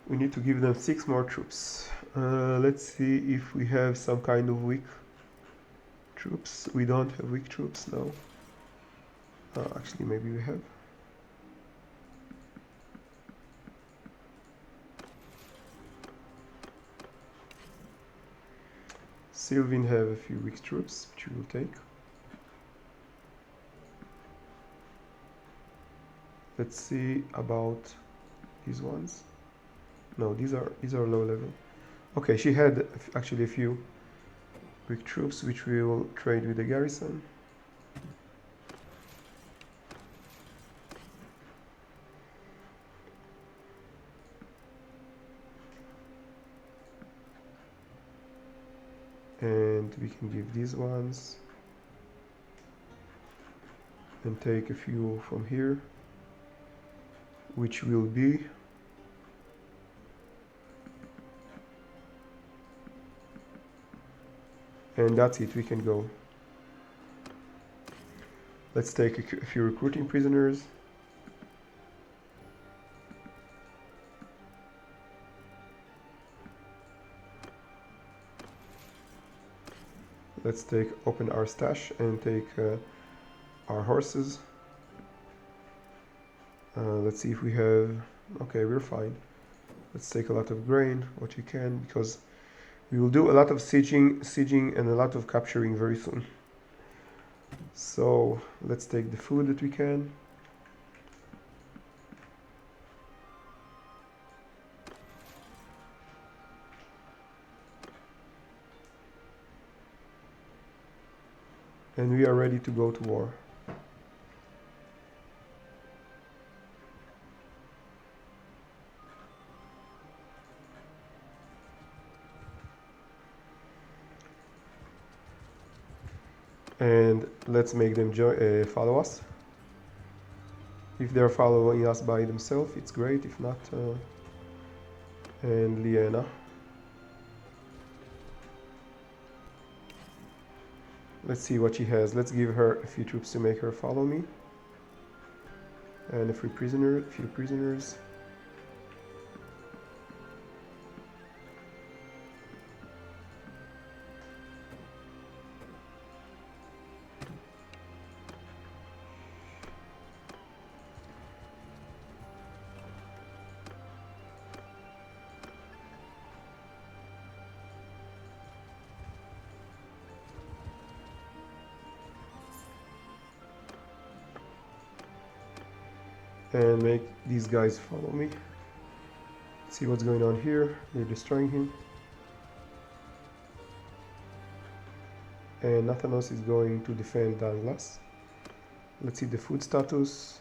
We need to give them 6 more troops. Let's see if we have some kind of weak troops. We don't have weak troops, no. Actually, maybe we have. Sylvain have a few weak troops, which we will take. Let's see about these ones. No, these are low level. Okay, she had actually a few weak troops, which we will trade with the garrison. And we can give these ones and take a few from here, which will be and that's it, we can go. Let's take a few recruiting prisoners. Let's open our stash and take our horses. Let's see if we have. Okay, we're fine. Let's take a lot of grain, what you can, because we will do a lot of sieging and a lot of capturing very soon. So let's take the food that we can. And we are ready to go to war. And let's make them follow us. If they're following us by themselves, it's great. If not, and Liena. Let's see what she has. Let's give her a few troops to make her follow me. And a few prisoners. And make these guys follow me. See what's going on here. They're destroying him. And Nathanos is going to defend Danglas. Let's see the food status.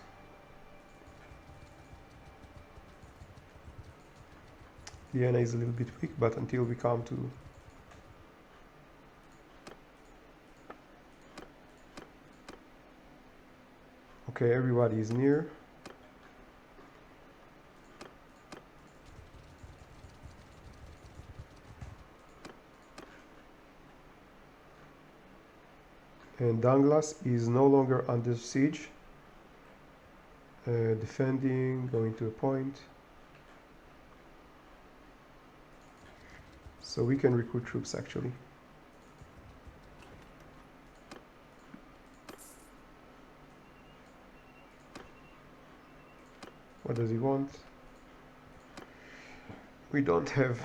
Liena is a little bit weak, but until we come to okay, everybody is near. And Danglas is no longer under siege. Defending, going to a point. So we can recruit troops actually. What does he want? We don't have.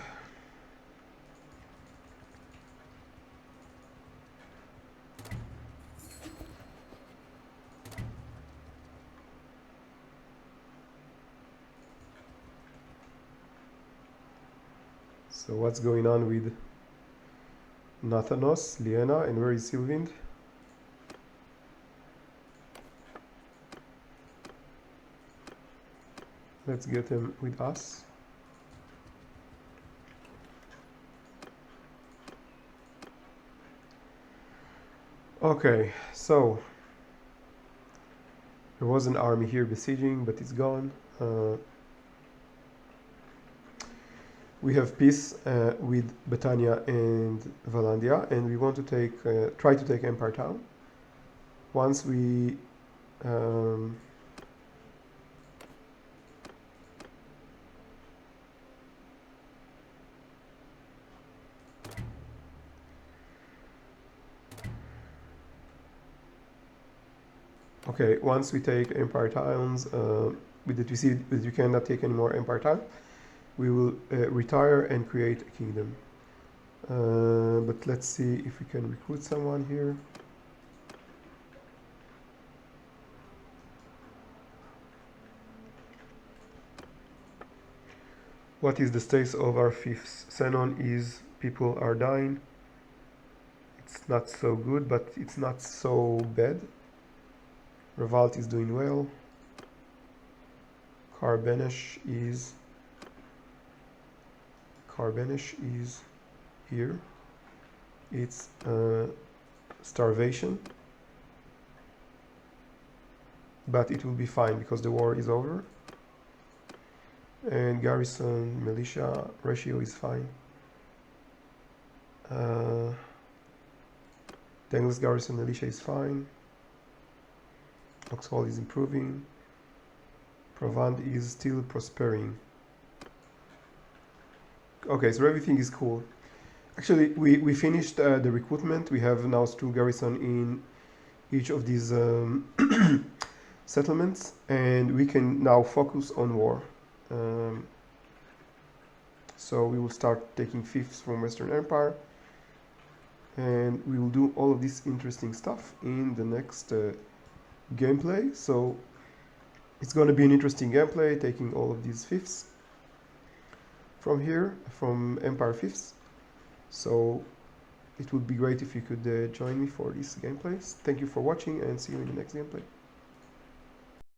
So what's going on with Nathanos, Liena, and where is Sylvain? Let's get him with us. Okay, so there was an army here besieging, but it's gone. We have peace with Bethania and Valandia, and we want to try to take Empire Town. Once we okay, once we take Empire Towns, with that we see that you cannot take any more Empire Town, we will retire and create a kingdom. But let's see if we can recruit someone here. What is the status of our fifths? Xenon is people are dying. It's not so good, but it's not so bad. Revolt is doing well. Carbenesh is here. It's starvation, but it will be fine because the war is over. And garrison militia ratio is fine. Dangles garrison militia is fine. Oxhall is improving. Provand is still prospering. Okay, so everything is cool. Actually, we finished the recruitment. We have now still garrison in each of these settlements, and we can now focus on war. So we will start taking fiefs from Western Empire, and we will do all of this interesting stuff in the next gameplay. So it's going to be an interesting gameplay, taking all of these fiefs from here, from Empire fiefs. So it would be great if you could join me for these gameplays. Thank you for watching, and see you in the next gameplay.